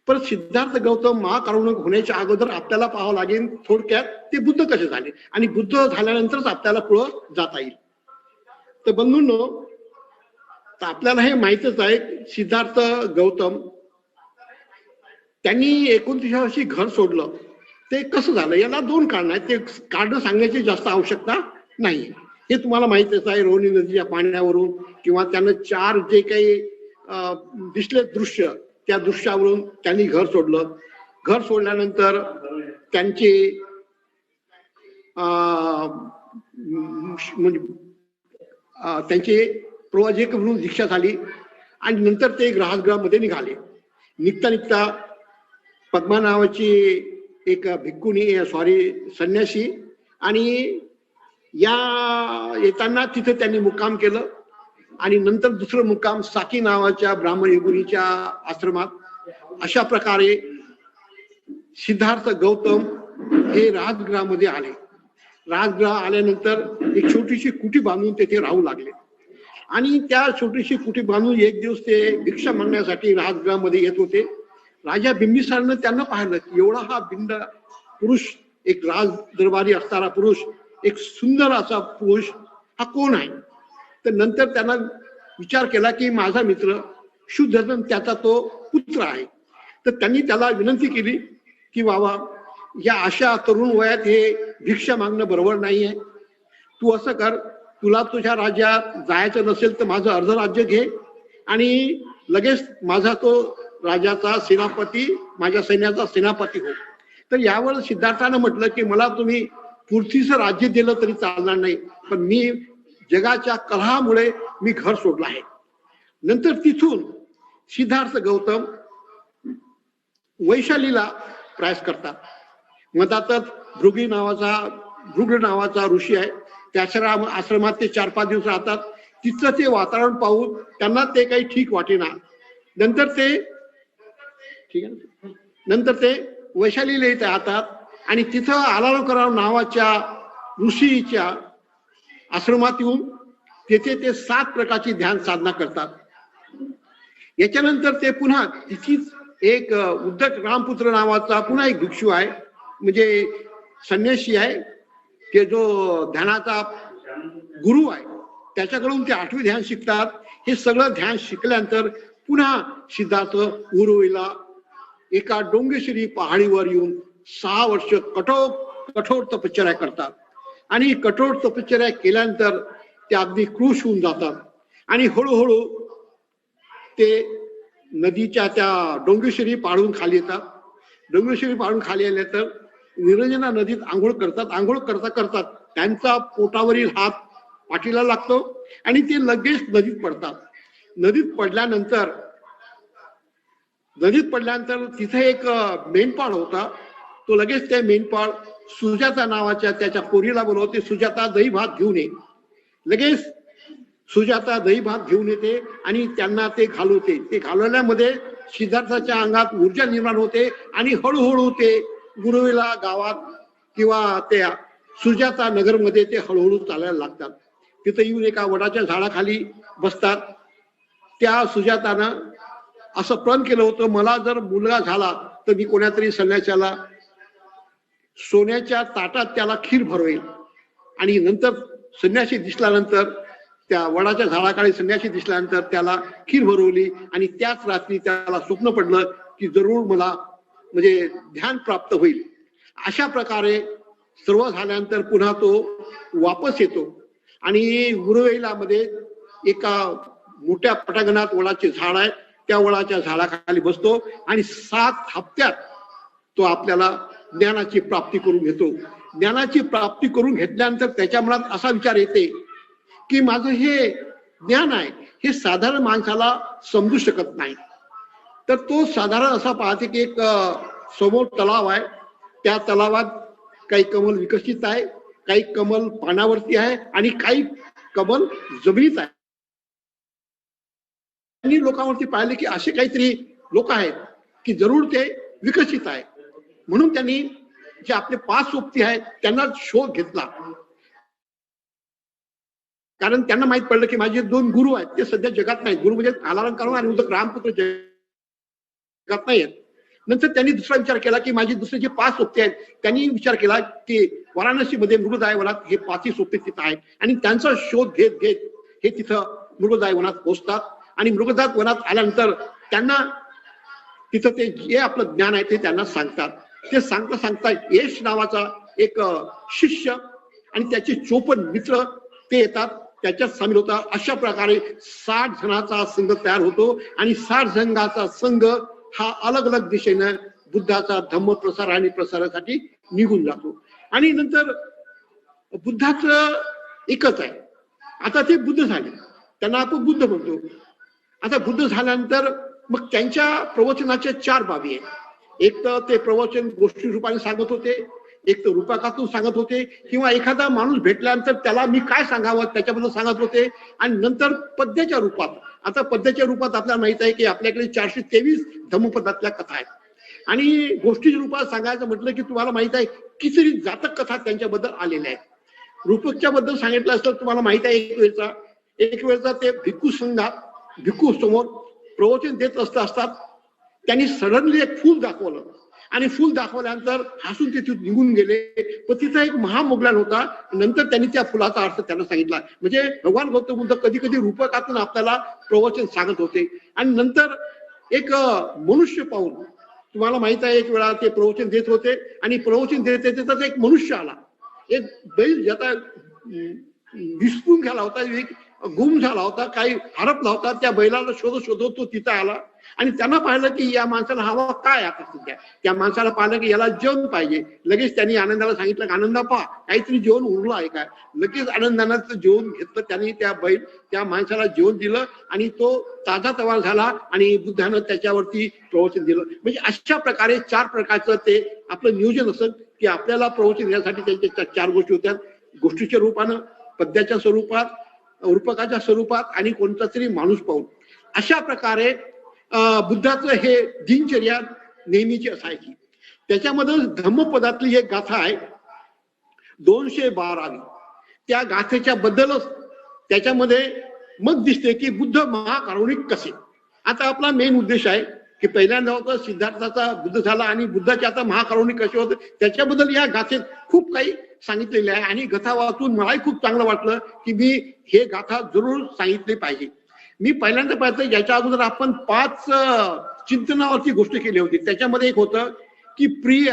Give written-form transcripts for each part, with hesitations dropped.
पण सिद्धार्थ गौतम महाकारुणिक होण्याच्या अगोदर आपल्याला पाहावं लागेल थोडक्यात ते बुद्ध कसे झाले आणि बुद्ध झाल्यानंतरच आपल्याला पुढं जाता येईल. तर बंधूंनो, आपल्याला हे माहितच आहे सिद्धार्थ गौतम त्यांनी 29व्या वर्षी घर सोडलं. ते कसं झालं याला दोन कारण आहेत. ते कारण सांगण्याची जास्त आवश्यकता नाही, हे तुम्हाला माहितच आहे. रोहिणी नदीच्या पाण्यावरून किंवा त्यानं 4 जे काही दिसले दृश्य, त्या दृश्यावरून त्यांनी घर सोडलं. घर सोडल्यानंतर त्यांचे म्हणजे त्यांचे प्रवाजक म्हणून दीक्षा झाली आणि नंतर ते ग्राहसगृहामध्ये निघाले. निघता निघता पद्मा नावाची एक भिक्खुनी संन्यासी आणि या येताना तिथे त्यांनी मुक्काम केलं आणि नंतर दुसरं मुक्काम साकी नावाच्या ब्राह्मण योगिनीच्या आश्रमात. अशा प्रकारे सिद्धार्थ गौतम हे राजगृहामध्ये आले. राजगृह आल्यानंतर एक छोटीशी कुटी बांधून तेथे राहू लागले आणि त्या छोटीशी कुटी बांधून एक दिवस ते भिक्षा मागण्यासाठी राजगृहामध्ये येत होते. राजा बिंबिसारनं त्यांना पाहिलं की एवढा हा भिंड पुरुष, एक राज दरबारी असणारा पुरुष, एक सुंदर असा पुरुष हा कोण आहे. तर नंतर त्यांना विचार केला की माझा मित्र शुद्धधन त्याचा तो पुत्र आहे. तर त्यांनी त्याला विनंती केली की बाबा, या अशा तरुण वयात हे भिक्षा मागणं बरोबर नाही आहे. तू असं कर, तुला तुझ्या राज्यात जायचं नसेल तर माझं अर्ध राज्य घे आणि लगेच माझा तो राजाचा सेनापती, माझ्या सैन्याचा सेनापती हो. तर यावर सिद्धार्थानं म्हटलं की मला तुम्ही पुरतीचं राज्य दिलं तरी चालणार नाही, पण मी जगाच्या कलहामुळे मी घर सोडलं आहे. नंतर तिथून सिद्धार्थ गौतम वैशालीला प्रयास करतात. मधातच भृगु नावाचा ऋषी आहे, त्याच्या आश्रमात ते 4-5 दिवस राहतात. तिथलं ते वातावरण पाहून त्यांना ते काही ठीक वाटेना. नंतर ते वैशालीला येत राहतात आणि तिथं आलालकराव नावाच्या ऋषीच्या आश्रमात येऊन तेथे ते 7 प्रकारची ध्यान साधना करतात. याच्यानंतर ते पुन्हा तिथीच एक उद्धट रामपुत्र नावाचा पुन्हा एक भिक्षू आहे, म्हणजे संन्यासी आहे, की जो ध्यानाचा गुरु आहे. त्याच्याकडून ते 8वे ध्यान शिकतात. हे सगळं ध्यान शिकल्यानंतर पुन्हा सिद्धार्थ उरुईला एका डोंगेश्वरी पहाडीवर येऊन 6 वर्ष कठोर तपश्चर्या करतात आणि कठोर तपश्चर्या केल्यानंतर ते अगदी क्रूश होऊन जातात आणि हळूहळू ते नदीच्या त्या डोंगेश्वरी पहाडून खाली येतात. डोंगेश्वरी पहाडून खाली आले तर निरंजना नदीत आंघोळ करतात. आंघोळ करता त्यांचा पोटावरील हात पाठीला लागतो आणि ते लगेच नदीत पडतात. नदीत पडल्यानंतर तिथे एक मेंढपाळ होता. तो लगेच त्या मेंढपाळ सुजाता नावाच्या त्याच्या पोरीला बोलवते, सुजाता दही भात घेऊन ये. लगेच सुजाता दही भात घेऊन येते आणि त्यांना ते घालवते. ते घालवल्यामध्ये सिद्धार्थाच्या अंगात ऊर्जा निर्माण होते आणि हळूहळू ते गुरुविला गावात किंवा त्या सुजाता नगरमध्ये ते हळूहळू चालायला लागतात. तिथे येऊन एका वडाच्या झाडाखाली बसतात. त्या सुजातानं असं प्रण केलं होतं, मला जर मुलगा झाला तर मी कोणातरी संन्याशाला सोन्याच्या ताटात त्याला खीर भरवेल. आणि नंतर संन्यासी दिसल्यानंतर, त्या वडाच्या झाडाखाली संन्यासी दिसल्यानंतर त्याला खीर भरवली आणि त्याच रात्री त्याला स्वप्न पडलं की जरूर मला म्हणजे ध्यान प्राप्त होईल. अशा प्रकारे सर्व झाल्यानंतर पुन्हा तो वापस येतो आणि गुरुवेला मध्ये एका मोठ्या पटांगणात वडाचे झाड आहे, त्या वडाच्या झाडाखाली बसतो आणि 7 हप्त्यात तो आपल्याला ज्ञानाची प्राप्ती करून घेतो. ज्ञानाची प्राप्ती करून घेतल्यानंतर त्याच्या मनात असा विचार येते की माझं हे ज्ञान आहे हे साधारण माणसाला समजू शकत नाही. तर तो साधारण असा पाहते की एक समोर तलाव आहे, त्या तलावात काही कमल विकसित आहे, काही कमल पाण्यावरती आहे आणि काही कमल जमिनीत आहे. आणि लोकांवरती पाहिले की असे काहीतरी लोक आहेत की जरूर ते विकसित आहे. म्हणून त्यांनी जे आपले 5 सोबती आहेत त्यांना शोध घेतला, कारण त्यांना माहित पडलं की माझे 2 गुरु आहेत ते सध्या जगात नाहीत. गुरु म्हणजे आलालंकार आणि उद्धट रामपुत्र जगात नाही आहेत. नंतर त्यांनी दुसरा विचार केला की माझे दुसरे जे 5 सोबते आहेत त्यांनी विचार केला की वाराणसीमध्ये मृगदाय वनात हे 5ही सोबते तिथं आहेत आणि त्यांचा शोध घेत घेत हे तिथं मृगदाय वनात पोहोचतात आणि मृगदाय वनात आल्यानंतर त्यांना तिथं ते जे आपलं ज्ञान आहे ते त्यांना सांगतात. ते सांगता सांगता यश नावाचा एक शिष्य आणि त्याचे 54 मित्र ते येतात, त्याच्यात सामील होतात. अशा प्रकारे 60 जणांचा संघ तयार होतो आणि 60 जणांचा संघ हा अलग अलग दिशेनं बुद्धाचा धम्म प्रसार आणि प्रसारासाठी निघून जातो. आणि नंतर बुद्धाचं एकच आहे, आता ते बुद्ध झाले, त्यांना आपण बुद्ध म्हणतो. आता बुद्ध झाल्यानंतर मग त्यांच्या प्रवचनाच्या 4 बाबी आहेत. एक तर ते प्रवचन गोष्टी रूपाने सांगत होते, एक तर रूपकातून सांगत होते, किंवा एखादा माणूस भेटल्यानंतर त्याला मी काय सांगावं त्याच्याबद्दल सांगत होते. आणि नंतर पद्याच्या रूपात, आता पद्याच्या रूपात आपल्याला माहित आहे की आपल्याकडे 423 धम्मपदातल्या कथा आहेत. आणि गोष्टीच्या रूपात सांगायचं म्हटलं की तुम्हाला माहित आहे कितीतरी जातक कथा त्यांच्याबद्दल आलेल्या आहेत. रूपकच्या बद्दल सांगितलं असतं तुम्हाला माहित आहे, एक वेळचा ते भिक्खू संघात भिक्खू समोर प्रवचन देत असतात, त्यांनी सडनली एक फूल दाखवलं आणि फूल दाखवल्यानंतर हसून ते तिथून निघून गेले. पण तिथं एक महामोगलान होता. नंतर त्यांनी त्या फुलाचा अर्थ त्यांना सांगितला. म्हणजे भगवान गौतम बुद्ध कधी कधी रूपकातून आपल्याला प्रवचन सांगत होते. आणि नंतर एक मनुष्य पाहून, तुम्हाला माहित आहे एक वेळा ते प्रवचन देत होते आणि प्रवचन देत देतात एक मनुष्य आला, एक बैल ज्याचा विसपून गेला होता, एक गुम झाला होता, काही हरपला होता, त्या बैलाला शोधत शोधत तो तिथं आला आणि त्यांना पाहिलं की या माणसाला हवा काय आता सध्या. त्या माणसाला पाहिलं की याला जेवण पाहिजे. लगेच त्यांनी आनंदाला सांगितलं की आनंदा पहा काहीतरी जेवण उरलं आहे काय. लगेच आनंदानं जेवण घेतलं त्यांनी, त्या माणसाला जेवण दिलं आणि तो ताजा तवार झाला आणि बुद्धानं त्याच्यावरती प्रवचन दिलं. म्हणजे अशा प्रकारे 4 प्रकारचं ते आपलं नियोजन असत की आपल्याला प्रवचन देण्यासाठी त्यांच्या 4 गोष्टी होत्या, गोष्टीच्या रूपानं, पद्याच्या स्वरूपात, रूपकाच्या स्वरूपात आणि कोणता तरी माणूस पाहून. अशा प्रकारे बुद्धाचं हे दिनचर्या नेहमीची असायची. त्याच्यामध्ये धम्मपदातली एक गाथा आहे 212. त्या गाथेच्या बद्दलच त्याच्यामध्ये मग दिसते की बुद्ध महाकारुणिक कसे. आता आपला मेन उद्देश आहे की पहिल्यांदा होतं सिद्धार्थाचा बुद्ध झाला आणि बुद्धाचे आता महाकारुणिक कसे होते त्याच्याबद्दल या गाथेत खूप काही सांगितलेले आहे. आणि गाथा वाचून मलाही खूप चांगलं वाटलं की मी हे गाथा जरूर सांगितली पाहिजे. मी पहिल्यांदा पाहिलं याच्या अगोदर आपण 5 चिंतनावरती गोष्ट केली होती. त्याच्यामध्ये एक होतं की प्रिय,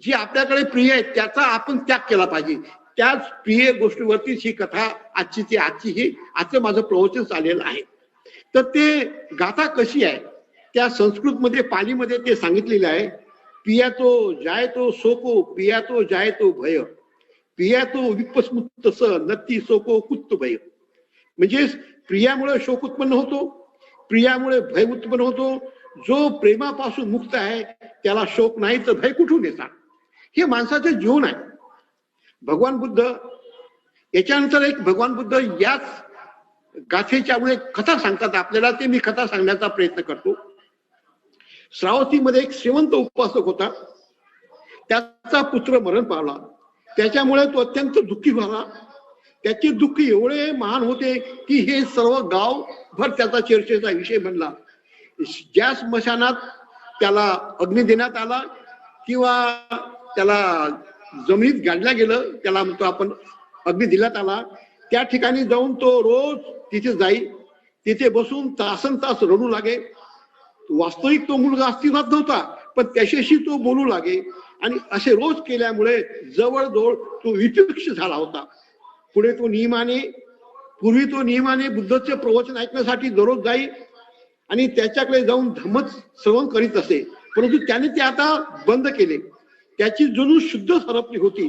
जी आपल्याकडे प्रिय आहे त्याचा आपण त्याग केला पाहिजे. त्याच प्रिय गोष्टीवरतीच ही कथा आजचं माझं प्रवचन चाललेलं आहे. तर ते गाथा कशी आहे, त्या संस्कृतमध्ये पालीमध्ये ते सांगितलेलं आहे. पियातो जायतो सोको पियातो जायतो भय, पियातो विपस्मुत स नत्ती सोको कुत्त भय. म्हणजे प्रियामुळे शोक उत्पन्न होतो, प्रियामुळे भय उत्पन्न होतो. जो प्रेमापासून मुक्त आहे त्याला शोक नाही तर भय कुठून येतात. हे माणसाचं जीवन आहे. भगवान बुद्ध, याच्यानंतर एक भगवान बुद्ध याच गाथेच्या मुळे कथा सांगतात आपल्याला, ते मी कथा सांगण्याचा प्रयत्न करतो. श्रावस्तीमध्ये एक श्रीमंत उपासक होता, त्याचा पुत्र मरण पावला. त्याच्यामुळे तो अत्यंत दुःखी झाला. त्याचे दुःख एवढे महान होते की हे सर्व गावभर त्याचा चर्चेचा विषय बनला. ज्या स्मशानात त्याला अग्नी देण्यात आला किंवा त्याला जमिनीत गाडल्या गेलं, त्याला म्हणतो आपण अग्नी दिल्यात आला, त्या ठिकाणी जाऊन तो रोज तिथे जाई, तिथे बसून तासन तास रडू लागे. वास्तविक तो मुलगा अस्तित्वात नव्हता पण त्याच्याशी तो बोलू लागे आणि असे रोज केल्यामुळे जवळजवळ तो विचक्षित झाला होता. पूर्वी तो नियमाने बुद्धाचे प्रवचन ऐकण्यासाठी दररोज जाई आणि त्याच्याकडे जाऊन धम्मच श्रवण करीत असे. परंतु त्याने ते आता बंद केले. त्याची जणू शुद्ध हरपली होती.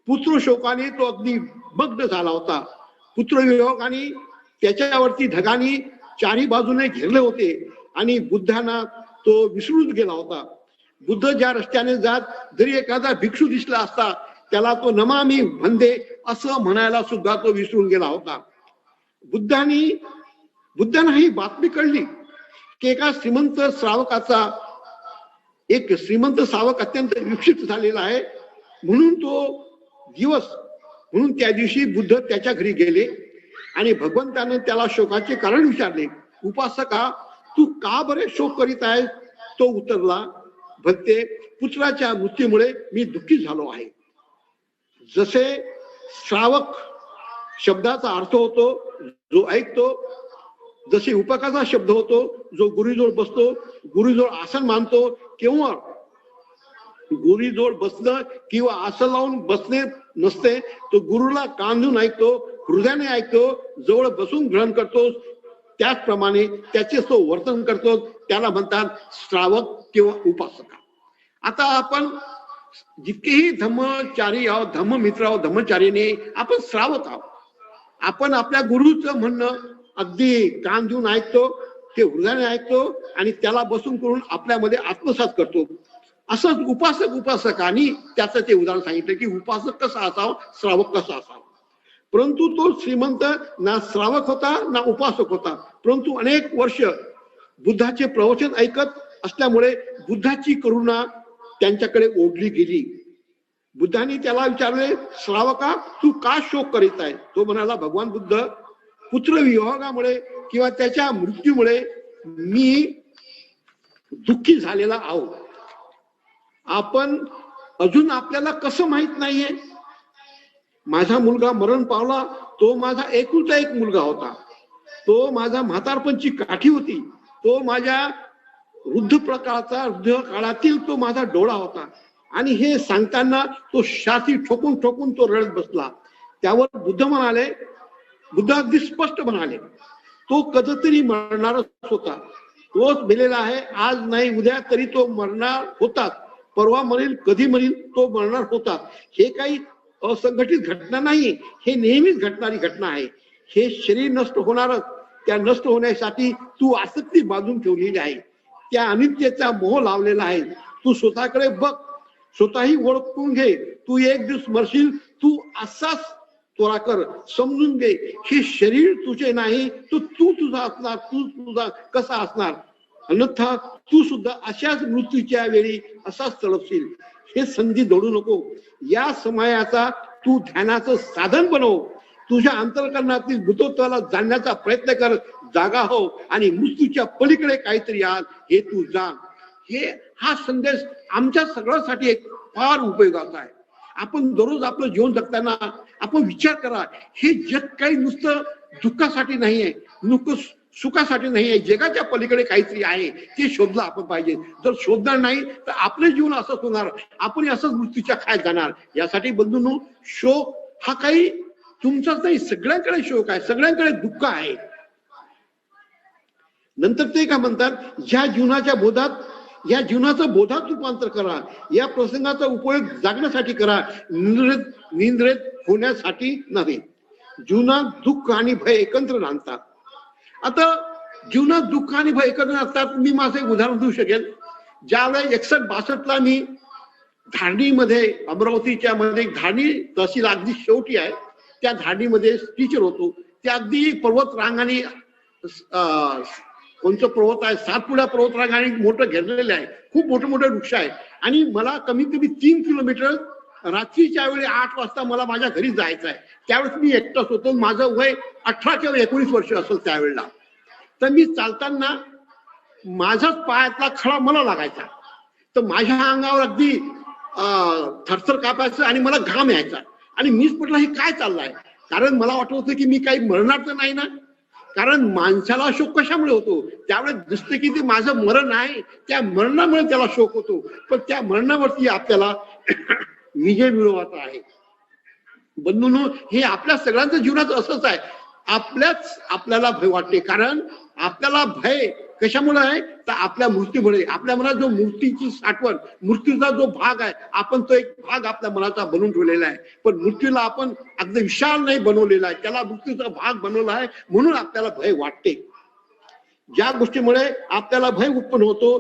पुत्र शोकाने तो अगदी मग्न झाला होता. पुत्र वियोगाने त्याच्यावरती ढगाने 4ही बाजूने घेरले होते आणि बुद्धांना तो विसरून गेला होता. बुद्ध ज्या रस्त्याने जात जरी एखादा भिक्षू दिसला असता त्याला तो नमामि वंदे असं म्हणायला सुद्धा तो विसरून गेला होता. बुद्धांना ही बातमी कळली की एका श्रीमंत श्रावक अत्यंत विक्षिप्त झालेला आहे. म्हणून त्या दिवशी बुद्ध त्याच्या घरी गेले आणि भगवंताने त्याला शोकाचे कारण विचारले. उपासका, तू का बरे शोक करीत आहे? तो उत्तरला, भक्ते पुत्राच्या मृत्यूमुळे मी दुःखी झालो आहे. जसे श्रावक शब्दाचा अर्थ होतो जो ऐकतो, जसे उपकाचा शब्द होतो जो गुरुजवळ बसतो, गुरुजवळ आसन मानतो किंवा गुरुजवळ बसणं किंवा आसन लावून बसणे नसते, तो गुरुला कान देऊन ऐकतो, हृदयाने ऐकतो, जवळ बसून ग्रहण करतो, त्याचप्रमाणे त्याचे तो वर्तन करतो, त्याला म्हणतात श्रावक किंवा उपासक. आता आपण जितकेही धम्मचारी आहोत, धम्ममित्र आहोत, धम्मचारीने आपण श्रावक आहोत. आपण आपल्या गुरुचं म्हणणं अगदी कान देऊन ऐकतो, ते हृदयाने ऐकतो आणि त्याला बसून करून आपल्यामध्ये आत्मसात करतो. असंच उपासकांनी त्याचं ते उदाहरण सांगितलं की उपासक कसा असावा, श्रावक कसा असावा. परंतु तो श्रीमंत ना श्रावक होता ना उपासक होता, परंतु अनेक वर्ष बुद्धाचे प्रवचन ऐकत असल्यामुळे बुद्धाची करुणा त्यांच्याकडे ओढली गेली. बुद्धांनी त्याला विचारले, श्रावका तू का शोक करीत आहे? तो म्हणाला, भगवान बुद्ध, पुत्र वियोगामुळे किंवा त्याच्या मृत्यूमुळे मी दुःखी झालेला आहो. आपण अजून आपल्याला कसं माहित नाहीये? माझा मुलगा मरण पावला, तो माझा एकुलता एक मुलगा होता, तो माझा म्हातारपणची काठी होती, तो माझ्या वृद्ध काळातील तो माझा डोळा होता. आणि हे सांगताना तो छाती ठोकून ठोकून तो रडत बसला. त्यावर बुद्ध अगदी स्पष्ट म्हणाले, तो कधीतरी मरणारच होता, तोच मेलेला आहे, आज नाही उद्या तरी तो मरणार होता, परवा मरेल, कधी मरेल, तो मरणार होता. हे काही असंघटित घटना नाही, हे नेहमीच घडणारी घटना आहे. हे शरीर नष्ट होणारच, त्या नष्ट होण्यासाठी तू आसक्ती बांधून ठेवलेली आहे, त्या अनित्याचा मोह लावलेला आहे. तू स्वतःकडे बघ, स्वतःही ओळखून घे, तू एक दिवस मरशील, तू असाच तोरा कर, समजून घे, हे शरीर तुझे नाही, तू तुझा असणार, तू तुझा कसा असणार, अन्यथा तू सुद्धा अशाच मृत्यूच्या वेळी असाच तळपशील. हे संधी दडू नको. या समयाचा तू ध्यानाचं साधन बनव. तुझ्या अंतर्करणातील भूतत्वाला जाणण्याचा प्रयत्न कर, जागा हो आणि मृत्यूच्या पलीकडे काहीतरी आज हे तू जाण. हा संदेश आमच्या सगळ्यांसाठी एक फार उपयोगाचा आहे. आपण दररोज आपलं जीवन जगताना आपण विचार करा, हे जग काही नुसतं दुःखासाठी नाही आहे, नुसतं सुखासाठी नाही आहे, जगाच्या पलीकडे काहीतरी आहे, ते शोधलं आपण पाहिजे. जर शोधणार नाही तर आपलं जीवन असंच होणार, आपण असंच मृत्यूच्या खायत जाणार. यासाठी बंधूंनो, शोक हा काही तुमचाच नाही, सगळ्यांकडे शोक आहे, सगळ्यांकडे दुःख आहे. नंतर ते काय म्हणतात, या जीवनाचं बोधात रूपांतर करा, या प्रसंगाचा उपयोग जागण्यासाठी करा, निंद्रेत होण्यासाठी नव्हे. जीवनात दुःख आणि भय एकत्र नांदतात. आता जीवनात दुःख आणि भय एकत्र असतात. मी माझं एक उदाहरण देऊ शकेल. ज्यावेळेस 61-62 मी धारणीमध्ये, अमरावतीच्या मध्ये धारणी तहसील अगदी शेवटी आहे, त्या धारणीमध्ये टीचर होतो. ते अगदी पर्वत रांगाने, कोणतं पर्वत आहे, सातपुडा पर्वत रांग आणि मोठं घेरलेलं आहे, खूप मोठे मोठे वृक्ष आहे. आणि मला कमीत कमी 3 किलोमीटर रात्रीच्या वेळी 8 वाजता मला माझ्या घरी जायचं आहे. त्यावेळेस मी एकटाच होतो, माझं वय 18 किंवा 19 वर्ष असेल त्यावेळेला. तर मी चालताना माझाच पायातला खडा मला लागायचा, तर माझ्या अंगावर अगदी थरथर कापायचं आणि मला घाम यायचा. आणि मीच म्हटलं, हे काय चाललंय? कारण मला वाटत होतं की मी काही मरणार तर नाही ना. कारण माणसाला शोक कशामुळे होतो? त्यावेळेस दिसतं की ते माझं मरण आहे, त्या मरणामुळे त्याला शोक होतो. पण त्या मरणावरती आपल्याला विजय मिळवायचा आहे. बंधूंनो, हे आपल्या सगळ्यांचं जीवनात असंच आहे. आपल्याला भय वाटते, कारण आपल्याला भय कशामुळे आहे? तर आपल्या मृत्यूमुळे. आपल्या मनात जो मृत्यूची साठवण, मृत्यूचा जो भाग आहे, आपण तो एक भाग आपल्या मनाचा बनवून ठेवलेला आहे. पण मृत्यूला आपण अगदी विशाल नाही बनवलेला आहे, त्याला मृत्यूचा भाग बनवला आहे, म्हणून आपल्याला भय वाटते. ज्या गोष्टीमुळे आपल्याला भय उत्पन्न होतो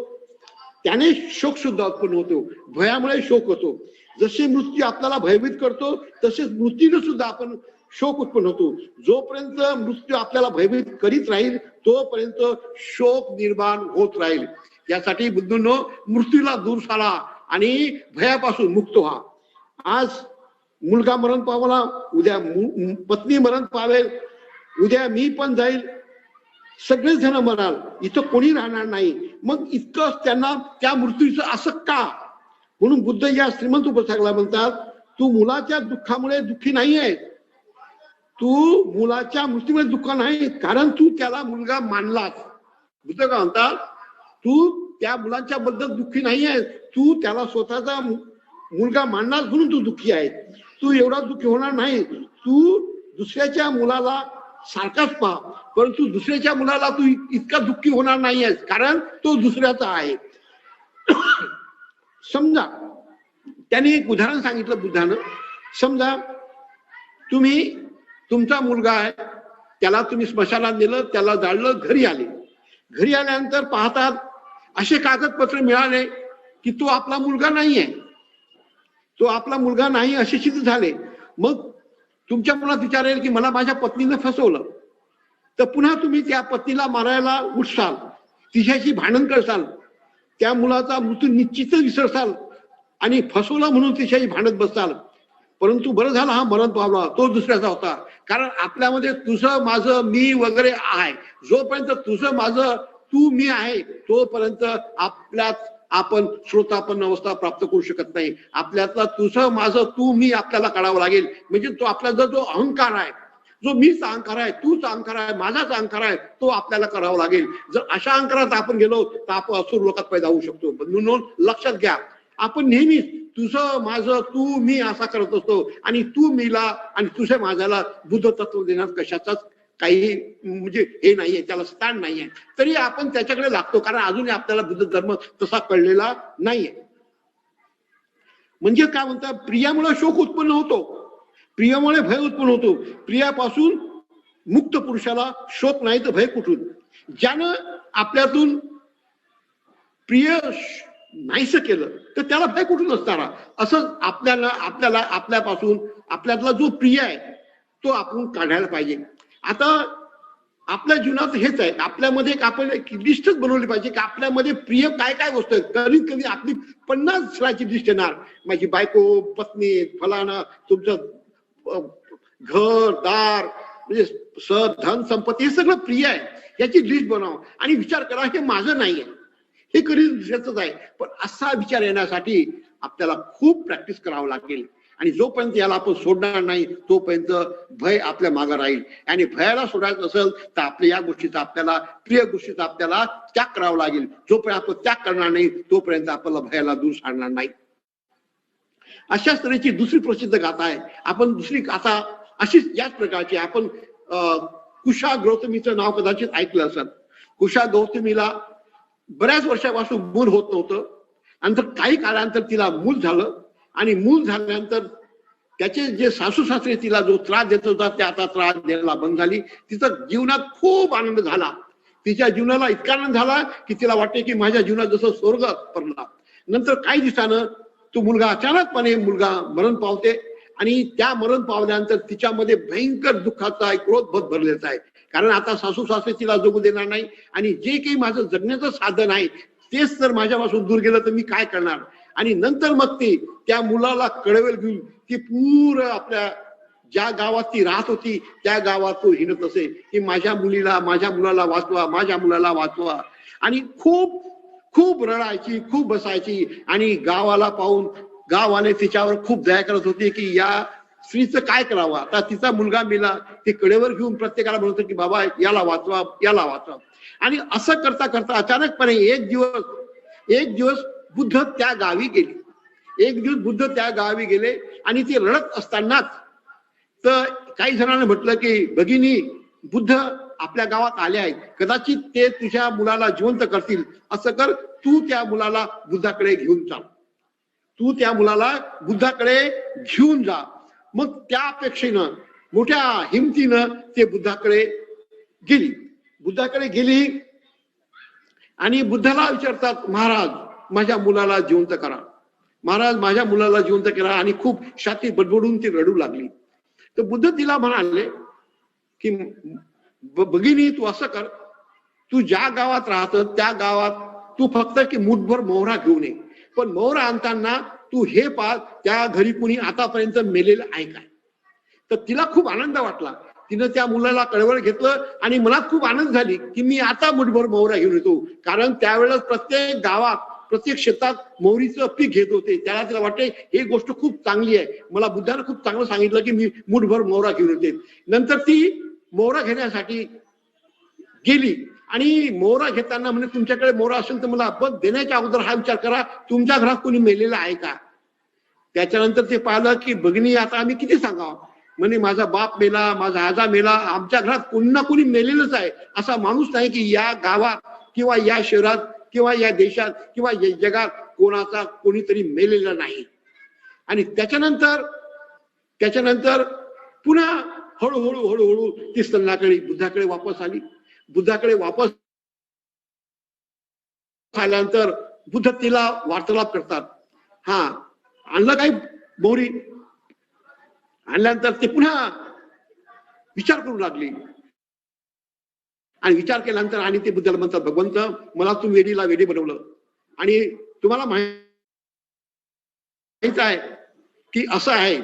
त्याने शोक सुद्धा उत्पन्न होतो. भयामुळे शोक होतो. जसे मृत्यू आपल्याला भयभीत करतो, तसेच मृत्यूने सुद्धा आपण शोक उत्पन्न होतो. जोपर्यंत मृत्यू आपल्याला भयभीत करीत राहील तोपर्यंत शोक निर्माण होत राहील. यासाठी बुद्धूंनो, मृत्यूला दूर सारा आणि भयापासून मुक्त व्हा. आज मुलगा मरण पावला, उद्या पत्नी मरण पावेल, उद्या मी पण जाईल, सगळेच जण मराल, इथं कोणी राहणार नाही. मग इतकं त्यांना त्या मृत्यूचं असं का? म्हणून बुद्ध या श्रीमंत उपासकाला म्हणतात, तू मुलाच्या दुःखामुळे दुःखी नाही आहे, तू मुलाच्या मृत्यूमुळे दुःख नाही, कारण तू त्याला मुलगा मानलास. बुद्ध का म्हणतात, तू त्या मुलांच्या बद्दल दुःखी नाही आहे, तू त्याला स्वतःचा मुलगा मानलास म्हणून तू दुःखी आहे. तू एवढा दुःखी होणार नाही, तू दुसऱ्याच्या मुलाला सारखाच पहा, परंतु दुसऱ्याच्या मुलाला तू इतका दुःखी होणार नाही आहेस, कारण तो दुसऱ्याचा आहे. समजा त्याने एक उदाहरण सांगितलं बुद्धानं. समजा तुम्ही, तुमचा मुलगा आहे, त्याला तुम्ही स्मशानात नेलं, त्याला जाळलं, घरी आले. घरी आल्यानंतर पाहतात असे कागदपत्र मिळाले की तो आपला मुलगा नाही आहे, तो आपला मुलगा नाही असे सिद्ध झाले. मग तुमच्या मनात विचारेल की मला माझ्या पत्नीने फसवलं, तर पुन्हा तुम्ही त्या पत्नीला मारायला उठसाल, तिच्याशी भांडण करसाल, त्या मुलाचा मृत्यू निश्चितच विसरसाल आणि फसवलं म्हणून तिच्याशी भांडत बसताल. परंतु बरं झालं हा मरण पावला, तो दुसऱ्याचा होता. कारण आपल्यामध्ये तुझं माझं मी वगैरे आहे. जोपर्यंत तुझं माझं तू मी आहे तोपर्यंत आपल्यात आपण श्रोतापन्न अवस्था प्राप्त करू शकत नाही. आपल्यातला तुझं माझं तू मी आपल्याला काढावं लागेल. म्हणजे तो आपला जो अहंकार आहे, जो मीच अहंकार आहे, तूच अहंकार आहे, माझाच अहंकार आहे, तो आपल्याला करावा लागेल. जर अशा अहंकारात आपण गेलो तर आपण असुर लोकात पैदा होऊ शकतो. म्हणून लक्षात घ्या, आपण नेहमीच तुझं माझं तू मी असा करत असतो आणि तू मीला आणि तुझ्या माझ्याला बुद्ध तत्व देण्यात कशाचाच काही म्हणजे हे नाहीये, त्याला स्थान नाहीये. तरी आपण त्याच्याकडे लागतो, कारण अजूनही आपल्याला बुद्ध धर्म तसा कळलेला नाहीये. म्हणजे काय म्हणतात, प्रियामुळे शोक उत्पन्न होतो, प्रियामुळे भय उत्पन्न होतो. प्रियापासून मुक्त पुरुषाला शोक नाही तर भय कुठून? ज्यानं आपल्यातून प्रिय नाहीस केलं तर त्याला भय कुठून असणार? असं आपल्याला आपल्यापासून आपल्यातला जो प्रिय आहे तो आपण काढायला पाहिजे. आता आपल्या जीवनात हेच आहे, आपल्यामध्ये आपण एक लिस्टच बनवली पाहिजे की आपल्यामध्ये प्रिय काय काय गोष्ट आहे. कमीत कमी आपली 50 स्थळाची लिस्ट येणार. माझी बायको, पत्नी, फलाना, तुमचं घर दार, म्हणजे धन संपत्ती, हे सगळं प्रिय आहे. याची लिस्ट बनवा आणि विचार करा हे माझं नाहीये, हे कधी दुसऱ्याच आहे. पण असा विचार येण्यासाठी आपल्याला खूप प्रॅक्टिस करावं लागेल. आणि जोपर्यंत याला आपण सोडणार नाही तोपर्यंत भय आपल्या मागे राहील. आणि भयाला सोडायचं असेल तर आपल्या या गोष्टीचा, आपल्याला प्रिय गोष्टीचा आपल्याला त्याग करावा लागेल. जोपर्यंत आपण त्याग करणार नाही तोपर्यंत आपल्याला भयाला दूर सारणार नाही. अशाच तऱ्हेची दुसरी प्रसिद्ध गाथा आहे. आपण दुसरी गाथा अशीच याच प्रकारची, आपण कुशा गौतमीचं नाव कदाचित ऐकलं असेल. कुशा गौतमीला बऱ्याच वर्षापासून मूल होत नव्हतं. नंतर काही काळानंतर तिला मूल झालं आणि मूल झाल्यानंतर त्याचे जे सासू सासरे तिला जो त्रास देत होता ते आता त्रास द्यायला बंद झाली. तिचा जीवनात खूप आनंद झाला. तिच्या जीवनाला इतका आनंद झाला की तिला वाटते की माझ्या जीवनात जसं स्वर्ग पडला. नंतर काही दिवसानं तो मुलगा अचानकपणे मरण पावते आणि त्या मरण पावल्यानंतर तिच्यामध्ये भयंकर दुःखाचा एक क्रोध भरलेला आहे. कारण आता सासू सासरे तिला जगू देणार नाही आणि जे काही माझं जगण्याचं साधन आहे तेच जर माझ्यापासून दूर गेलं तर मी काय करणार. आणि नंतर मग ती त्या मुलाला कळवेल घेऊन ती पूर्ण आपल्या ज्या गावात ती राहत होती त्या गावात तो हिंडत असे की माझ्या मुलाला वाचवा, माझ्या मुलाला वाचवा. आणि खूप खूप रडायची, खूप बसायची. आणि गावाला पाहून गाववाले तिच्यावर खूप दया करत होते की या स्त्रीचं काय करावं. आता तिचा मुलगा मेला, ते कडेवर घेऊन प्रत्येकाला म्हणतो की बाबा याला वाचवा, याला वाचवा. आणि असं करता करता अचानकपणे एक दिवस बुद्ध त्या गावी गेले. एक दिवस बुद्ध त्या गावी गेले आणि ते रडत असतानाच तर काही जणांनी म्हटलं की भगिनी, बुद्ध आपल्या गावात आले आहेत, कदाचित ते तुझ्या मुलाला जिवंत करतील. असं कर, तू त्या मुलाला बुद्धाकडे घेऊन जा, तू त्या मुलाला बुद्धाकडे घेऊन जा. मग त्या अपेक्षेनं मोठ्या हिमतीनं ते बुद्धाकडे गेली आणि बुद्धाला विचारतात, महाराज माझ्या मुलाला जिवंत करा, महाराज माझ्या मुलाला जिवंत करा. आणि खूप छाती बडबडून ती रडू लागली. तर बुद्ध तिला म्हणाले की भगिनी, तू असं कर, तू ज्या गावात राहत त्या गावात तू फक्त की मुठभर मोहरा घेऊन ये. पण मोहरा आणताना तू हे पाह त्या घरी कुणी आतापर्यंत मेलेलं आहे काय. तर तिला खूप आनंद वाटला. तिनं त्या मुलाला कळवळ घेतलं आणि मला खूप आनंद झाली की मी आता मुठभर मोहरा घेऊन येतो. कारण त्यावेळेस प्रत्येक गावात प्रत्येक शेतात मोहरीचं पीक घेत होते. त्याला तिला वाटते ही गोष्ट खूप चांगली आहे. मला बुद्धानं खूप चांगलं सांगितलं की मी मुठभर मोहरा घेऊन येते. नंतर ती मोहरा घेण्यासाठी गेली आणि मोहरा घेताना म्हणजे तुमच्याकडे मोहरा असेल तर मला पण देण्याच्या अगोदर हा विचार करा तुमच्या घरात कोणी मेलेला आहे का. त्याच्यानंतर ते पाहिलं की भगिनी आता आम्ही किती सांगावं. म्हणे माझा बाप मेला, माझा आजा मेला, आमच्या घरात कोणी ना कोणी मेलेलंच आहे. असा माणूस नाही की या गावात किंवा या शहरात किंवा या देशात किंवा या जगात कोणाचा कोणीतरी मेलेला नाही. आणि त्याच्यानंतर पुन्हा हळूहळू ती संध्याकाळी बुद्धाकडे वापस आली. बुद्धाकडे वापस आल्यानंतर बुद्ध तिला वार्तालाप करतात. हा आणलं काही मोहरी आणल्यानंतर ते पुन्हा विचार करू लागली आणि विचार केल्यानंतर आणि ते बुद्धाला म्हणतात भगवंत मला तुम्ही वेडीला वेडी बनवलं आणि तुम्हाला माहित आहे की असं आहे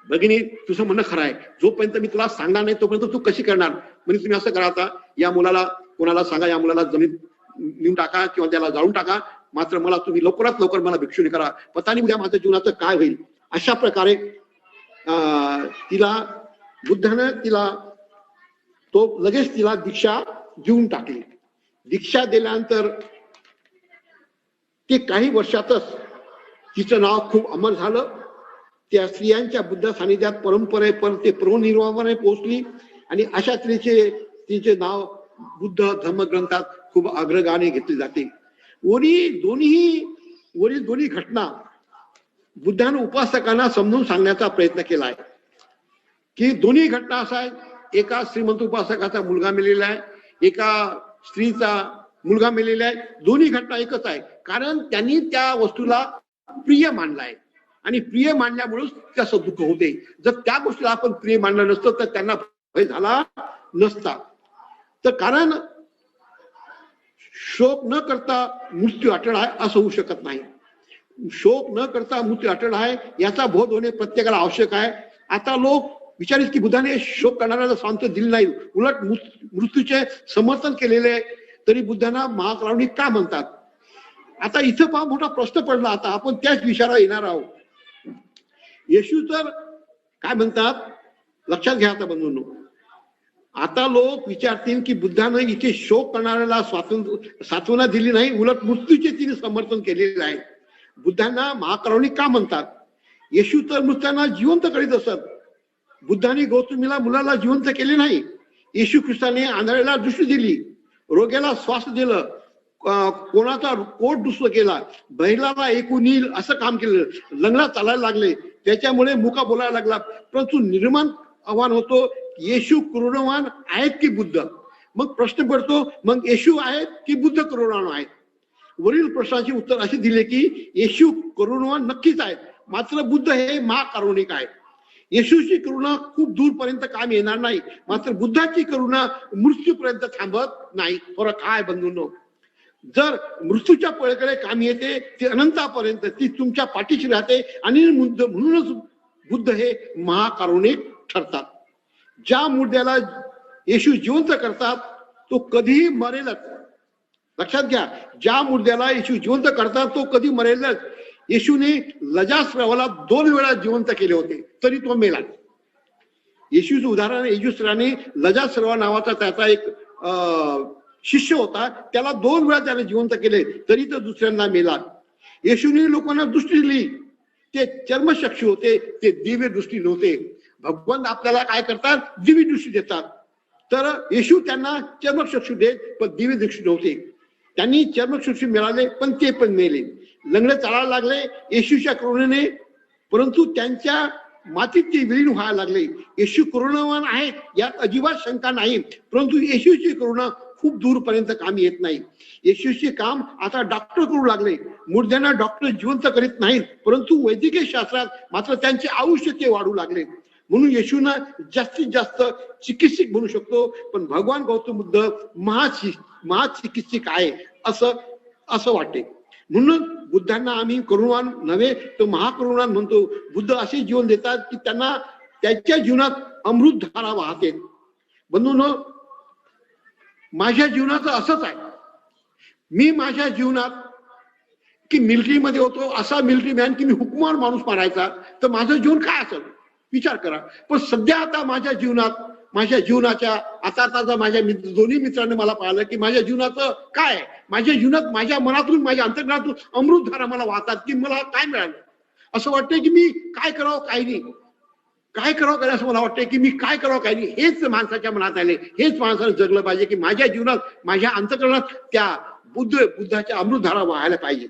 भगिनी तुझं म्हणणं खरं आहे. जोपर्यंत मी तुला सांगणार नाही तोपर्यंत तू कशी करणार. म्हणजे तुम्ही असं करा आता या मुलाला कोणाला सांगा या मुलाला जमीन नेऊन टाका किंवा त्याला जाळून टाका. मात्र मला तुम्ही लवकरात लवकर मला भिक्षुणी करा. पता नाही उद्या माझ्या जीवनाचं काय होईल. अशा प्रकारे बुद्धानं तिला लगेच तिला दीक्षा देऊन टाकली. दीक्षा दिल्यानंतर ते काही वर्षातच तिचं नाव खूप अमर झालं. त्या स्त्रियांच्या बुद्ध सानिध्यात परंपरेपर्यंत ते प्रनिर्वाणाने पोहोचली आणि अशा तिचे नाव बुद्ध धर्मग्रंथात खूप अग्रगाने घेतले जाते. वरील दोन्ही घटना बुद्धाने उपासकांना समजून सांगण्याचा प्रयत्न केला आहे की दोन्ही घटना असा आहे. एका श्रीमंत उपासकाचा मुलगा मेलेला आहे, एका स्त्रीचा मुलगा मेलेला आहे. दोन्ही घटना एकच आहे कारण त्यांनी त्या वस्तूला प्रिय मानलाय आणि प्रिय मानल्यामुळेच त्याचं दुःख होते. जर त्या गोष्टीला आपण प्रिय मानलं नसतं तर त्यांना भय झाला नसता. तर कारण शोक न करता मृत्यू अटळ आहे असं होऊ शकत नाही. शोक न करता मृत्यू अटळ आहे याचा बोध होणे प्रत्येकाला आवश्यक आहे. आता लोक विचारित की बुद्धाने शोक करणाऱ्याला स्वातंत्र्य दिले नाही, उलट मृत्यूचे समर्थन केलेले तरी बुद्धांना महाकारुणिक का म्हणतात. आता इथं फार मोठा प्रश्न पडला. आता आपण त्याच विचारावर येणार आहोत. येशू तर काय म्हणतात लक्षात घ्या आता बंधूंनो. आता लोक विचारतील की बुद्धानं इथे शोक करणाऱ्याला सांत्वना दिली नाही, उलट मृत्यूचे तिने समर्थन केलेले आहे. बुद्धांना महाकारुणिक का म्हणतात. येशू तर मृत्यूंना जिवंत करीत असत. बुद्धाने गौतमीला मुलाला जिवंत केले नाही. येशू ख्रिस्ताने आंधळ्याला दृष्टी दिली, रोग्याला श्वास दिलं, कोणाचा कोट दुसरं केला, बैलाला ऐकून येईल असं काम केलं, लंगडा चालायला लागले, त्याच्यामुळे मुका बोलायला लागला. परंतु निर्माण आव्हान होतो येशू करुणावान आहेत की बुद्ध. मग प्रश्न पडतो मग येशू आहेत की बुद्ध करुणावान आहेत. वरील प्रश्नाचे उत्तर असे दिले की येशू करुणावान नक्कीच आहेत, मात्र बुद्ध हे महाकारुणिक आहेत. येशूची करुणा खूप दूरपर्यंत काम येणार नाही, मात्र बुद्धाची करुणा मृत्यूपर्यंत थांबत नाही. फरक काय बंधूंनो. जर मृत्यूच्या पळकडे काम येते ती अनंतापर्यंत ती तुमच्या पाठीशी राहते आणि म्हणूनच बुद्ध हे महाकारुणिक ठरतात. ज्या मुर्द्याला येशू जिवंत करतात तो कधीही मरेलच. लक्षात घ्या, ज्या मुर्द्याला येशू जिवंत करतात तो कधी मरेलच. येशूने लजास्रावाला 2 वेळा जिवंत केले होते तरी तो मेला. येशूचं उदाहरण येशूने लजास्रावा नावाचा त्याचा एक शिष्य होता, त्याला 2 वेळा त्याने जिवंत केले तरी तो दुसऱ्यांदा मेला. येशूने लोकांना दृष्टी दिली, ते चर्मचक्षु होते, ते दिव्य दृष्टी नव्हते. भगवान आपल्याला काय करतात दिव्य दृष्टी देतात. तर येशू त्यांना चर्मचक्षु देत पण दिव्य दृष्टी नव्हते. त्यांनी चर्मचक्षु मिळाले पण ते पण मेले. लंगडे चालायला लागले येशूच्या करुणेने, परंतु त्यांच्या मातीत ते विलीन व्हायला लागले. येशू करुणावान आहेत यात अजिबात शंका नाही, परंतु येशूची करुणा खूप दूरपर्यंत काम येत नाही. येशूचे काम आता डॉक्टर करू लागले. मुर्द्यांना डॉक्टर जिवंत करीत नाहीत, परंतु वैद्यकीय शास्त्रात मात्र त्यांचे आयुष्य ते वाढू लागले. म्हणून येशूना जास्तीत जास्त चिकित्सक म्हणू शकतो, पण भगवान गौतम बुद्ध महाचिकित्सक आहे असं वाटते. म्हणून बुद्धांना आम्ही करुणावान नव्हे तर महाकरुणावान म्हणतो. बुद्ध असे जीवन देतात की त्यांना त्याच्या जीवनात अमृत धारा वाहते. बंधूंनो, माझ्या जीवनाचं असंच आहे. मी माझ्या जीवनात की मिलिटरीमध्ये होतो असा मिलिटरी मॅन की मी हुकमावर माणूस मारायचा, तर माझं जीवन काय असेल विचार करा. पण सध्या आता माझ्या जीवनात, माझ्या जीवनाच्या आता माझ्या दोन्ही मित्रांनी मला पाहिलं की माझ्या जीवनाचं काय आहे. माझ्या जीवनात माझ्या मनातून, माझ्या अंतर्गणातून अमृतधारा मला वाहतात की मला काय मिळालं. असं वाटतंय की मी काय करावं काय नाही, काय करावं काय असं मला वाटतंय की मी काय करावं काय नाही. हेच माणसाच्या मनात आले, हेच माणसानं जगलं पाहिजे की माझ्या जीवनात, माझ्या अंतर्गणात त्या बुद्धाच्या अमृतधारा वाहायला पाहिजे.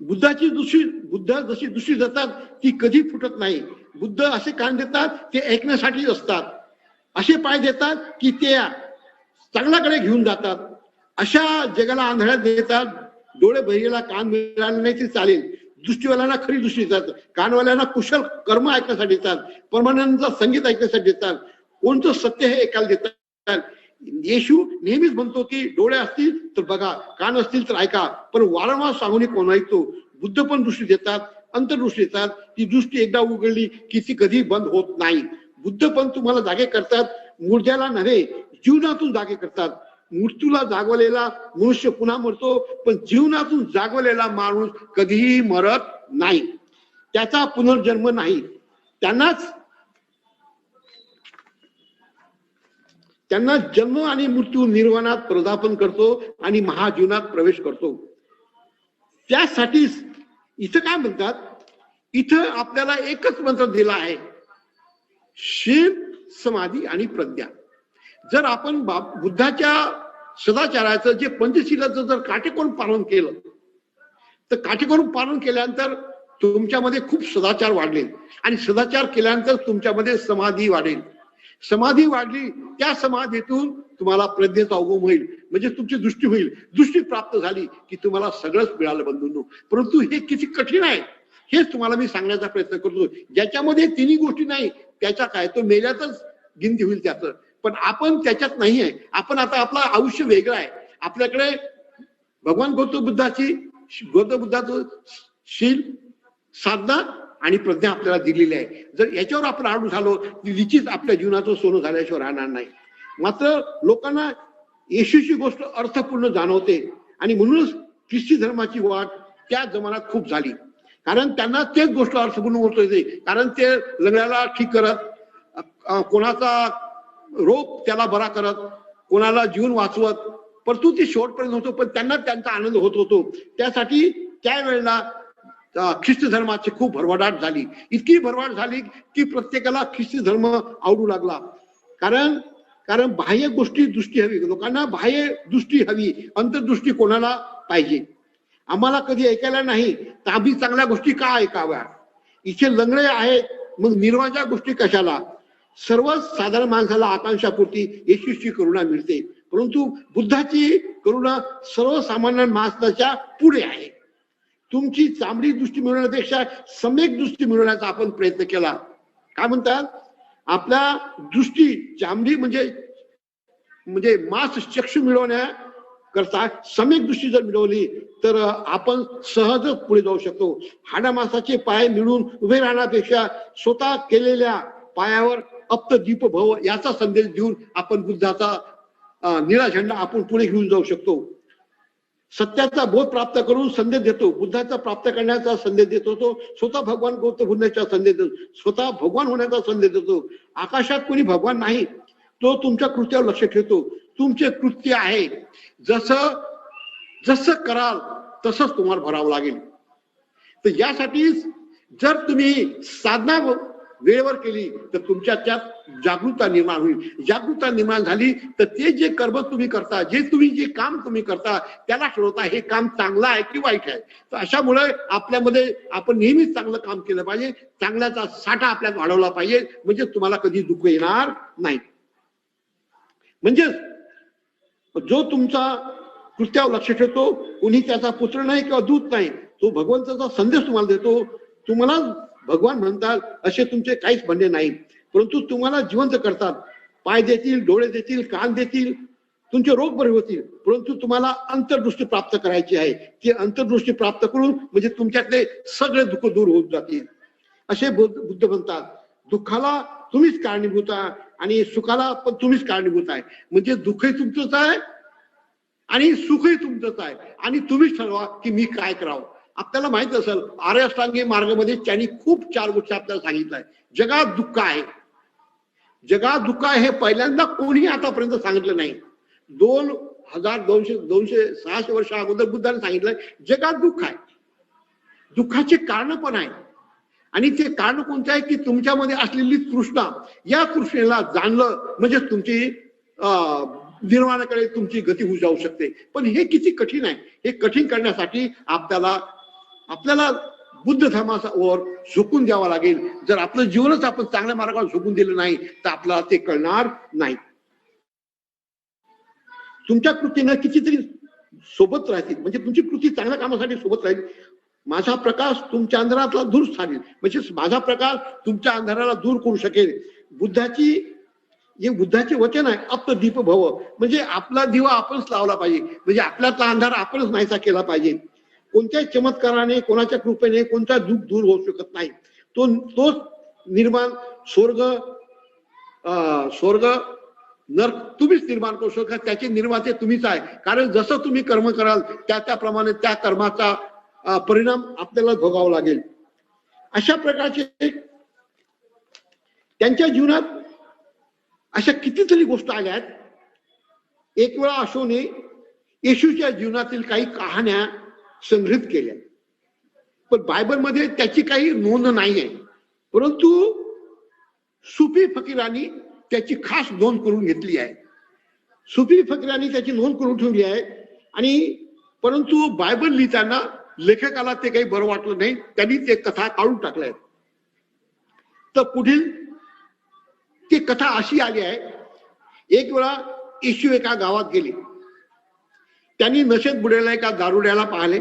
बुद्ध जशी दुसरी जातात ती कधी फुटत नाही. बुद्ध असे कान देतात ते ऐकण्यासाठी असतात, असे पाय देतात की ते चांगल्याकडे घेऊन जातात. अशा जगाला आंधळ्यात देतात. डोळे बहिरेला कान मिळाले नाही तरी चालेल. दृष्टीवाल्यांना खरी दृष्टी देतात, कानवाल्यांना कुशल कर्म ऐकण्यासाठी देतात, परमानंदाचं संगीत ऐकण्यासाठी देतात, कोणतं सत्य हे ऐकायला देतात. येशू नेहमीच म्हणतो की डोळे असतील तर बघा, कान असतील तर ऐका, पण वारंवार सांगून कोण ऐकतो. बुद्ध पण दृष्टी देतात, अंतर्दृष्टी देतात. ती दृष्टी एकदा उघडली की ती कधी बंद होत नाही. बुद्ध पण तुम्हाला जागे करतात, मुर्द्याला नव्हे जीवनातून जागे करतात. मृत्यूला जागवलेला मनुष्य पुन्हा मरतो, पण जीवनातून जागवलेला माणूस कधीही मरत नाही, त्याचा पुनर्जन्म नाही. त्यांना जन्म आणि मृत्यू निर्वाणात प्रदापन करतो आणि महाजीवनात प्रवेश करतो. त्यासाठीच इथं काय म्हणतात, इथं आपल्याला एकच मंत्र दिला आहे, शील, समाधी आणि प्रज्ञा. जर आपण बुद्धाच्या सदाचाराचं जे पंचशीलाचं जर काटेकोर पालन केलं, तर काटेकोर पालन केल्यानंतर तुमच्यामध्ये खूप सदाचार वाढले आणि सदाचार केल्यानंतर तुमच्यामध्ये समाधी वाढेल. समाधी वाढली, त्या समाधीतून तुम्हाला प्रज्ञेचा उगम होईल, म्हणजे तुमची दृष्टी होईल. दृष्टी प्राप्त झाली की तुम्हाला सगळंच मिळालं बंधूंनो. परंतु हे किती कठीण आहे हेच तुम्हाला मी सांगण्याचा प्रयत्न करतो. ज्याच्यामध्ये तिन्ही गोष्टी नाही त्याच्या काय, तो मेल्यातच गिनती होईल त्याचं. पण आपण त्याच्यात नाही आहे. आपण आता आपलं आयुष्य वेगळं आहे. आपल्याकडे भगवान गौतम बुद्धाचं शील, साधना आणि प्रज्ञा आपल्याला दिलेली आहे. जर याच्यावर आपण आडू झालो निश्चित आपल्या जीवनाचं सोनं झाल्याशिवाय राहणार नाही. मात्र लोकांना येशूची गोष्ट अर्थपूर्ण जाणवते आणि म्हणूनच ख्रिस्ती धर्माची वाट त्या जमान्यात खूप झाली, कारण त्यांना तेच गोष्ट अर्थपूर्ण होते. कारण ते लंगड्याला ठीक करत, कोणाचा रोग त्याला बरा करत, कोणाला जीवन वाचवत, परंतु ते शेवटपर्यंत होतो. पण त्यांना त्यांचा आनंद होत होतो. त्यासाठी त्यावेळेला ख्रिस्ती धर्माची खूप भरभराट झाली. इतकी भरभराट झाली की प्रत्येकाला ख्रिस्ती धर्म आवडू लागला. कारण बाह्य गोष्टी दृष्टी हवी, लोकांना बाह्य दृष्टी हवी, अंतर्दृष्टी कोणाला पाहिजे. आम्हाला कधी ऐकायला नाही तर आम्ही चांगल्या गोष्टी का ऐकाव्या. इथे लंगडे आहेत मग निर्वाच्या गोष्टी कशाला. सर्वच साधारण माणसाला आकांक्षापुरती येशूची करुणा मिळते, परंतु बुद्धाची करुणा सर्वसामान्य माणसाच्या पुढे आहे. तुमची चांगली दृष्टी मिळवण्यापेक्षा सम्यक दृष्टी मिळवण्याचा आपण प्रयत्न केला. काय म्हणतात, आपल्या दृष्टी चांगली म्हणजे मास चक्षु मिळवण्याकरता सम्यक दृष्टी जर मिळवली तर आपण सहजच पुढे जाऊ शकतो. हाडामासाचे पाय मिळून उभे राहण्यापेक्षा स्वतः केलेल्या पायावर अप्त दीप भव याचा संदेश देऊन आपण बुद्धाचा निळा झेंडा आपण पुढे घेऊन जाऊ शकतो. सत्याचा बोध प्राप्त करून संदेश देतो, बुद्धाचा प्राप्त करण्याचा संदेश देतो, तो स्वतः भगवान गौतम होण्याचा संदेश देतो, स्वतः भगवान होण्याचा संदेश देतो. आकाशात कोणी भगवान नाही, तो तुमच्या कृत्यावर लक्ष ठेवतो. तुमचे कृत्य आहे, जसं कराल तसंच तुम्हाला भरावं लागेल. तर यासाठी जर तुम्ही साधना वेळेवर केली तर तुमच्या त्यात जागरूकता निर्माण होईल. जागरूकता निर्माण झाली तर ते जे कर्म तुम्ही करता, जे काम तुम्ही करता त्याला ठरवता हे काम चांगलं आहे की वाईट आहे. तर अशामुळे आपल्यामध्ये आपण नेहमीच चांगलं काम केलं पाहिजे, चांगल्याचा साठा आपल्यात वाढवला पाहिजे, म्हणजे तुम्हाला कधी दुःख येणार नाही. म्हणजे जो तुमचा कृत्यावर लक्ष ठेवतो, कुणी त्याचा पुत्र नाही किंवा दूत नाही, तो भगवंताचा संदेश तुम्हाला देतो. तुम्हाला भगवान म्हणतात असे तुमचे काहीच म्हणणे नाही, परंतु तुम्हाला जिवंत करतात. पाय देतील, डोळे देतील, कान देतील, तुमचे रोग बरे होतील, परंतु तुम्हाला अंतर्दृष्टी प्राप्त करायची आहे. ती अंतर्दृष्टी प्राप्त करून म्हणजे तुमच्यातले सगळे दुःख दूर होत जातील. असे बुद्ध म्हणतात. दुःखाला तुम्हीच कारणीभूत आहे आणि सुखाला पण तुम्हीच कारणीभूत आहे. म्हणजे दुःखही तुमचंच आहे आणि सुखही तुमचंच आहे आणि तुम्हीच ठरवा की मी काय करावं. आपल्याला माहित असेल आर्य अष्टांगी मार्गामध्ये त्यांनी खूप 4 गोष्टी आपल्याला सांगितलंय. जगात दुःख आहे, जगात दुःख आहे हे पहिल्यांदा कोणी आतापर्यंत सांगितलं नाही. 2200-600 वर्ष अगोदर बुद्धाने सांगितलंय जगात दुःख आहे. दुःखाचे कारण पण आहे आणि ते कारण कोणते आहे की तुमच्यामध्ये असलेली तृष्णा, या तृष्णेला जाणलं म्हणजे तुमची निर्वाणाकडे तुमची गती होऊ जाऊ शकते. पण हे किती कठीण आहे. हे कठीण करण्यासाठी आपल्याला बुद्ध धर्मावर झोकून द्यावा लागेल. जर आपलं जीवनच आपण चांगल्या मार्गावर झोकून दिलं नाही तर आपल्याला ते कळणार नाही. तुमच्या कृतीनं कितीतरी सोबत राहतील, म्हणजे तुमची कृती चांगल्या कामासाठी सोबत राहील. माझा प्रकाश तुमच्या अंधारातला दूर सारेल, म्हणजे माझा प्रकाश तुमच्या अंधाराला दूर करू शकेल. बुद्धाचे वचन आहे अप्तदीप भव, म्हणजे आपला दिवा आपणच लावला पाहिजे, म्हणजे आपल्यातला अंधार आपणच नाहीसा केला पाहिजे. कोणत्याही चमत्काराने, कोणाच्या कृपेने कोणता दुःख दूर होऊ शकत नाही. तोच निर्माण स्वर्ग नरक तुम्हीच निर्माण करू शकता. त्याचे निर्माते तुम्हीच आहे. कारण जसं तुम्ही कर्म कराल त्याप्रमाणे त्या कर्माचा परिणाम आपल्याला भोगावा लागेल. अशा प्रकारचे त्यांच्या जीवनात अशा कितीतरी गोष्टी आल्या आहेत. एक वेळा अशोने येशूच्या जीवनातील काही कहाण्या संग्रहित केल्या, पण बायबलमध्ये त्याची काही नोंद नाही आहे. परंतु सुफी फकीरांनी त्याची खास नोंद करून घेतली आहे. सुफी फकीरांनी त्याची नोंद करून ठेवली आहे. आणि परंतु बायबल लिहिताना लेखकाला ते काही बरं वाटलं नाही. त्यांनी ते कथा काढून टाकल्या. तर पुढील ती कथा अशी आली आहे. एक वेळा येशू एका गावात गेले. त्यांनी नशेत बुडेला एका दारुड्याला पाहिले.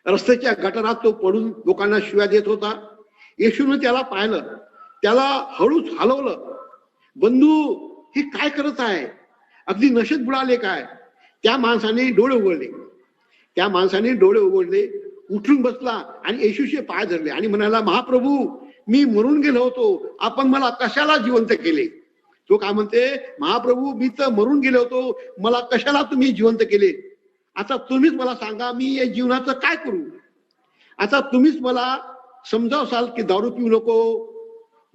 रस्त्याच्या गटारात तो पडून लोकांना शिव्या देत होता. येशूने त्याला पाहिलं, त्याला हळूच हलवलं. बंधू, हे काय करत आहे? अगदी नशेत बुडाले काय? त्या माणसाने डोळे उघडले, उठून बसला आणि येशूचे पाय धरले आणि म्हणाला, महाप्रभू, मी मरून गेलो होतो, आपण मला कशाला जिवंत केले? तो काय म्हणते, महाप्रभू, मी तर मरून गेलो होतो, मला कशाला तुम्ही जिवंत केले? आता तुम्हीच मला सांगा, मी या जीवनाचं काय करू? आता तुम्हीच मला समजावसाल की दारू पिऊ नको,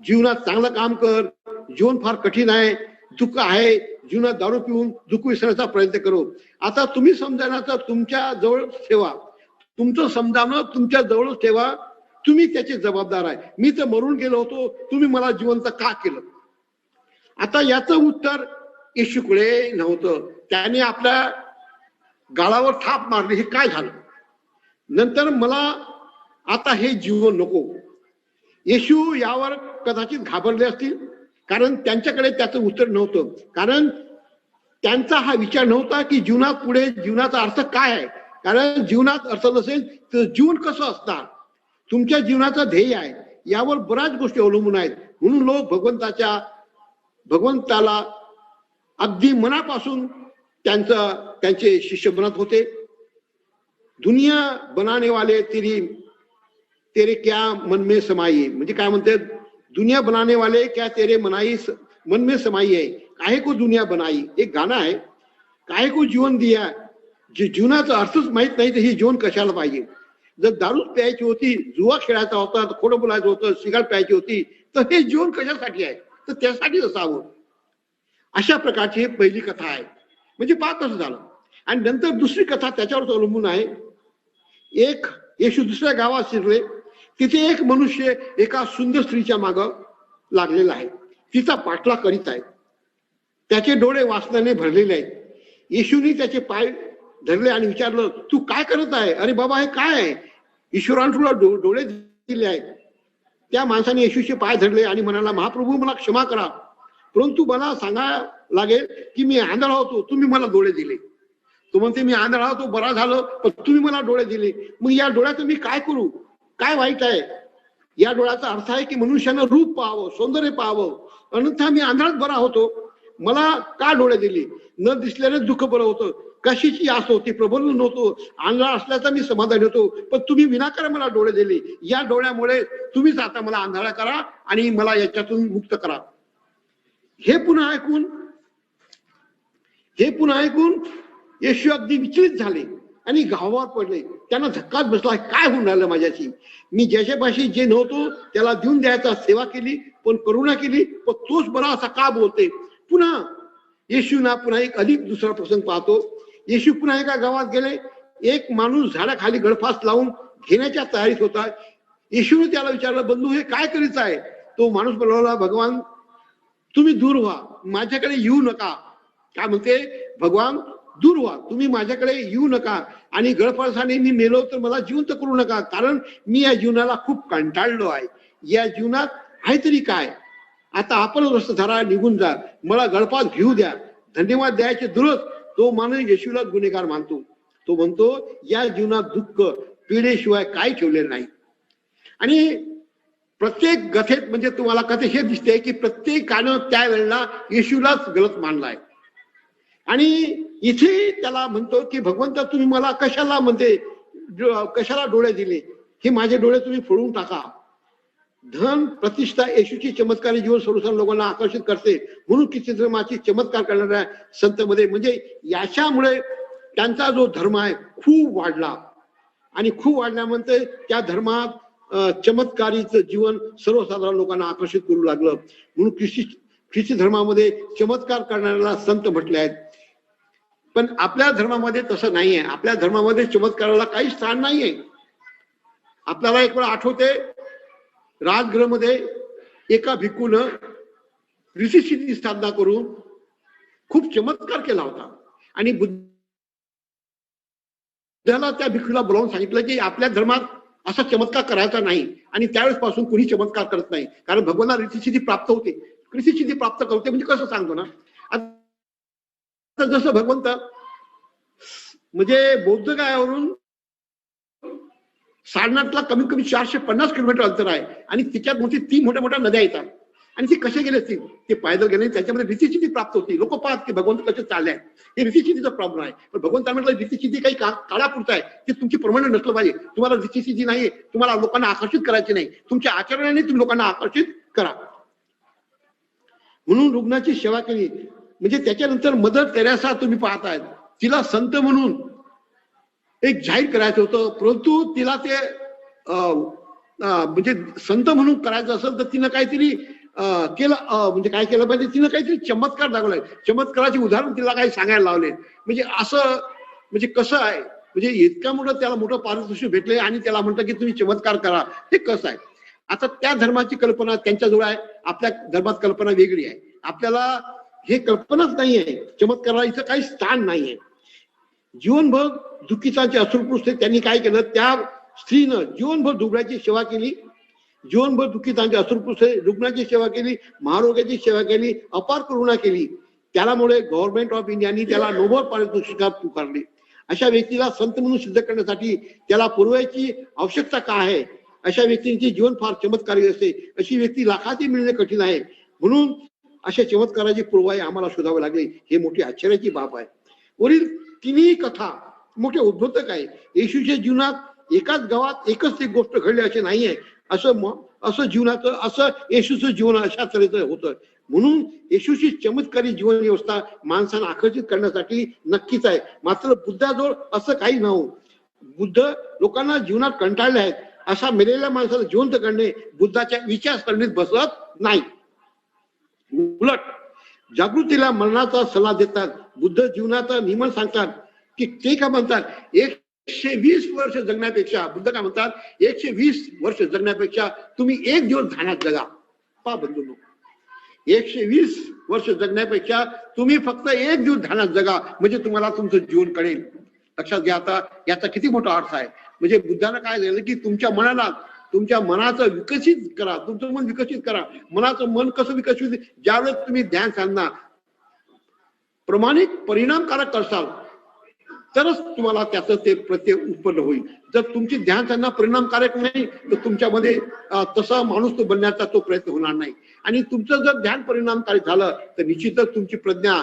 जीवनात चांगलं काम कर, जीवन फार कठीण आहे, दुःख आहे, जीवनात दारू पिऊन दुःख विसरण्याचा प्रयत्न करू. आता तुम्ही समजावण्याचा तुमच्या जवळ ठेवा, तुमचं समजावणं तुमच्या जवळ ठेवा, तुम्ही त्याचे जबाबदार आहे. मी तर मरून गेलो होतो, तुम्ही मला जिवंत का केलं? आता याचं उत्तर येशूकडे नव्हतं. त्याने आपल्या गाळावर थाप मारली, हे काय झालं? नंतर मला आता हे जीवन नको. येशू यावर कदाचित घाबरले असतील, कारण त्यांच्याकडे त्याचं उत्तर नव्हतं. कारण त्यांचा हा विचार नव्हता की जीवनात पुढे जीवनाचा अर्थ काय आहे. कारण जीवनात अर्थ नसेल तर जीवन कसं असणार? तुमच्या जीवनाचं ध्येय आहे, यावर बऱ्याच गोष्टी अवलंबून आहेत. म्हणून लोक भगवंताला अगदी मनापासून त्यांचे शिष्य बनत होते. दुनिया बनाने वाले तेरे क्या मन में समाई, म्हणजे काय म्हणते, दुनिया बनाने वाले क्या तेरे मन में समाई है, काहे को दुनिया बनाई, एक गाणं आहे. काहे को जीवन दिया, जे जीवनाचा अर्थच माहित नाही तर हे जीवन कशाला पाहिजे? जर दारू प्यायची होती, जुवा खेळायचा होता, खोडं बोलायचं होतं, सिगारेट प्यायची होती, तर हे जीवन कशासाठी आहे? तर त्यासाठी असावं. अशा प्रकारची पहिली कथा आहे. म्हणजे पहा कसं झालं. आणि नंतर दुसरी कथा त्याच्यावर अवलंबून आहे. एक येशू दुसऱ्या गावात शिरले. तिथे एक मनुष्य एका सुंदर स्त्रीच्या मागं लागलेला आहे, तिचा पाठलाग करीत आहे. त्याचे डोळे वासनाने भरलेले आहेत. येशूनी त्याचे पाय धरले आणि विचारलं, तू काय करत आहे? अरे बाबा, हे काय आहे? ईश्वराने तुला डोळे दिले आहेत. त्या माणसाने येशूचे पाय धरले आणि म्हणाला, महाप्रभू, मला क्षमा करा, परंतु मला सांगायला लागेल की मी आंधळा होतो, तुम्ही मला डोळे दिले. तो म्हणते, मी आंधळा होतो, बरा झालं, पण तुम्ही मला डोळे दिले. मग या डोळ्याचं मी काय करू? काय वाईट आहे? या डोळ्याचा अर्थ आहे की मनुष्यानं रूप पाहावं, सौंदर्य पाहावं. अन्यथा मी आंधळाच बरा होतो, मला का डोळे दिले? न दिसल्याने दुःख बरं होतं. कशाची आस होती, प्रबोधन नव्हतो, आंधळा असल्याचा मी समाधान होतो, पण तुम्ही विनाकारण मला डोळे दिले. या डोळ्यामुळे तुम्हीच आता मला आंधळा करा आणि मला याच्यातून मुक्त करा. हे पुन्हा ऐकून येशू अगदी विचलित झाले आणि गावावर पडले. त्यांना धक्काच बसला, काय होऊन राहिलं माझ्याशी. मी ज्याच्यापाशी जे नव्हतो त्याला देऊन द्यायचा सेवा केली, पण करुणा केली, पण तोच बरा असा का बोलते. पुन्हा येशूना पुन्हा एक अधिक दुसरा प्रसंग पाहतो. येशू पुन्हा एका गावात गेले. एक माणूस झाडाखाली गळफास लावून घेण्याच्या तयारीत होता. येशूने त्याला विचारलं, बंधू हे काय करीत आहे. तो माणूस बोलला, भगवान तुम्ही दूर व्हा, माझ्याकडे येऊ नका. काय म्हणते, भगवान दूर व्हा, तुम्ही माझ्याकडे येऊ नका आणि गळफासाने मी मेलो तर मला जिवंत करू नका, कारण मी या जीवनाला खूप कंटाळलो आहे. या जीवनात आहे तरी काय, आता आपण रस्ता धरा, निघून जा, मला गळफास घेऊ द्या. धन्यवाद द्यायचे दूरच तो माणूस येशूला गुन्हेगार मानतो. तो म्हणतो या जीवनात दुःख पिढेशिवाय काय ठेवलेलं नाही. आणि प्रत्येक कथेत म्हणजे तुम्हाला कथेत हे दिसते की प्रत्येकानं त्यावेळेला येशूलाच गलत मानलाय. आणि इथे त्याला म्हणतो की भगवंता तुम्ही मला कशाला म्हणते, कशाला डोळे दिले, हे माझे डोळे तुम्ही फोडून टाका. धन प्रतिष्ठा येशूची चमत्कारी जीवन सर्वसाधारण लोकांना आकर्षित करते, म्हणून किती धर्माची चमत्कार करणाऱ्या संत मध्ये म्हणजे याच्यामुळे त्यांचा जो धर्म आहे खूप वाढला. आणि खूप वाढल्यानंतर त्या धर्मात चमत्कारीचं जीवन सर्वसाधारण लोकांना आकर्षित करू लागलं. म्हणून ख्रिस्ती धर्मामध्ये चमत्कार करणाऱ्याला संत म्हटले आहेत. पण आपल्या धर्मामध्ये तसं नाहीये. आपल्या धर्मामध्ये चमत्काराला काही स्थान नाहीये. आपल्याला एक वेळ आठवते, राजगृहामध्ये एका भिक्खूनं ऋषीसिद्धी साधना करून खूप चमत्कार केला होता. आणि बुद्धाला त्या भिक्खूला बोलावून सांगितलं की आपल्या धर्मात असा चमत्कार करायचा नाही. आणि त्यावेळेस पासून कोणी चमत्कार करत नाही, कारण भगवानाला ऋषीसिद्धी प्राप्त होते. ऋषीसिद्धी प्राप्त करते म्हणजे कसं सांगतो ना, आता जसं भगवंत म्हणजे बौद्ध गायावरून सारनाथला कमीत कमी 450 किलोमीटर अंतर आहे आणि तिच्यात मोठी 3 मोठ्या मोठ्या नद्या येतात. आणि ती कसे गेले असतील, ते पैदल गेले. त्याच्यामध्ये ऋषीसिद्धी प्राप्त होती. लोक पाहत की भगवंत कसे चालले आहेत, हे ऋषीसिद्धीचा प्रॉब्लेम आहे. पण भगवंतांनी म्हटलं ऋषीसिद्धी काही काळापुरता आहे, ते तुमची परमनंट नसलं पाहिजे. तुम्हाला ऋषीसिद्धी नाहीये, तुम्हाला लोकांना आकर्षित करायचे नाही, तुमच्या आचरणाने तुम्ही लोकांना आकर्षित करा. म्हणून रुग्णाची सेवा केली. म्हणजे त्याच्यानंतर मदर तेरेसा तुम्ही पाहताय, तिला संत म्हणून एक जाहीर करायचं होतं, परंतु तिला ते म्हणजे संत म्हणून करायचं असेल तर तिनं काहीतरी केलं. म्हणजे काय केलं पाहिजे, तिनं काहीतरी चमत्कार दाखवलाय. चमत्काराचे उदाहरण तिला काही सांगायला लावले. म्हणजे असं म्हणजे कसं आहे, म्हणजे इतका मोठं त्याला मोठं पारितोषिक भेटले आणि त्याला म्हणतं की तुम्ही चमत्कार करा, ते कसं आहे. आता त्या धर्माची कल्पना त्यांच्याजवळ आहे, आपल्या धर्मात कल्पना वेगळी आहे. आपल्याला हे कल्पनाच नाही आहे, चमत्काराला इथं काही स्थान नाहीये. जीवनभर दुःखितांचे अश्रुपुष्प त्यांनी काय केलं, त्या स्त्रीनं जीवनभर दुबळ्याची सेवा केली, जीवनभर दुःखितांचे अश्रुपुष्प रुग्णाची सेवा केली, महारोग्याची सेवा केली, अपार करुणा केली. त्यामुळे गव्हर्नमेंट ऑफ इंडियानी त्याला नोबेल पारितोषिकात पुकारले. अशा व्यक्तीला संत म्हणून सिद्ध करण्यासाठी त्याला पुरवायची आवश्यकता काय आहे. अशा व्यक्तींचे जीवन फार चमत्कारी असते. अशी व्यक्ती लाखाची मिळणे कठीण आहे. म्हणून अशा चमत्काराची पुरवाई आम्हाला शोधावे लागले. हे मोठी आश्चर्याची बाब आहे. वरील तिन्ही कथा मोठे उद्बोधक आहे. येशूच्या जीवनात एकाच गावात एकच एक गोष्ट घडली असे नाहीये. असं जीवनाचं, असं येशूचं जीवन अशा तऱ्हेचं होतं. म्हणून येशूची चमत्कारी जीवन व्यवस्था माणसांना आकर्षित करण्यासाठी नक्कीच आहे. मात्र बुद्धाजवळ असं काही नव्हतं. बुद्ध लोकांना जीवनात कंटाळले आहेत. असा मेलेल्या माणसाला जिवंत करणे बुद्धाच्या विचारसरणीत बसत नाही. उलट जागृतीला मरणाचा सल्ला देतात. बुद्ध जीवनाचं नियमन सांगतात की ते काय म्हणतात, 120 वर्ष जगण्यापेक्षा, बुद्ध काय म्हणतात, 120 वर्ष जगण्यापेक्षा तुम्ही एक दिवस ध्यानात जगा. पहा बंधूंनो, 120 वर्ष जगण्यापेक्षा तुम्ही फक्त एक दिवस ध्यानात जगा, म्हणजे तुम्हाला तुमचं जीवन कळेल. लक्षात घ्या. आता याचा किती मोठा अर्थ आहे. म्हणजे बुद्धानं काय झालं की तुमच्या मनाचं विकसित करा, तुमचं मन विकसित करा. मनाचं मन कसं विकसित, ज्यावेळेस तुम्ही ध्यान साधना प्रमाणित परिणामकारक करसाल तरच तुम्हाला त्याचं ते प्रत्यय उत्पन्न होईल. जर तुमची ध्यान साधना परिणामकारक नाही तर तुमच्यामध्ये तसा माणूस तो बनण्याचा तो प्रयत्न होणार नाही. आणि तुमचं जर ध्यान परिणामकारक झालं तर निश्चितच तुमची प्रज्ञा,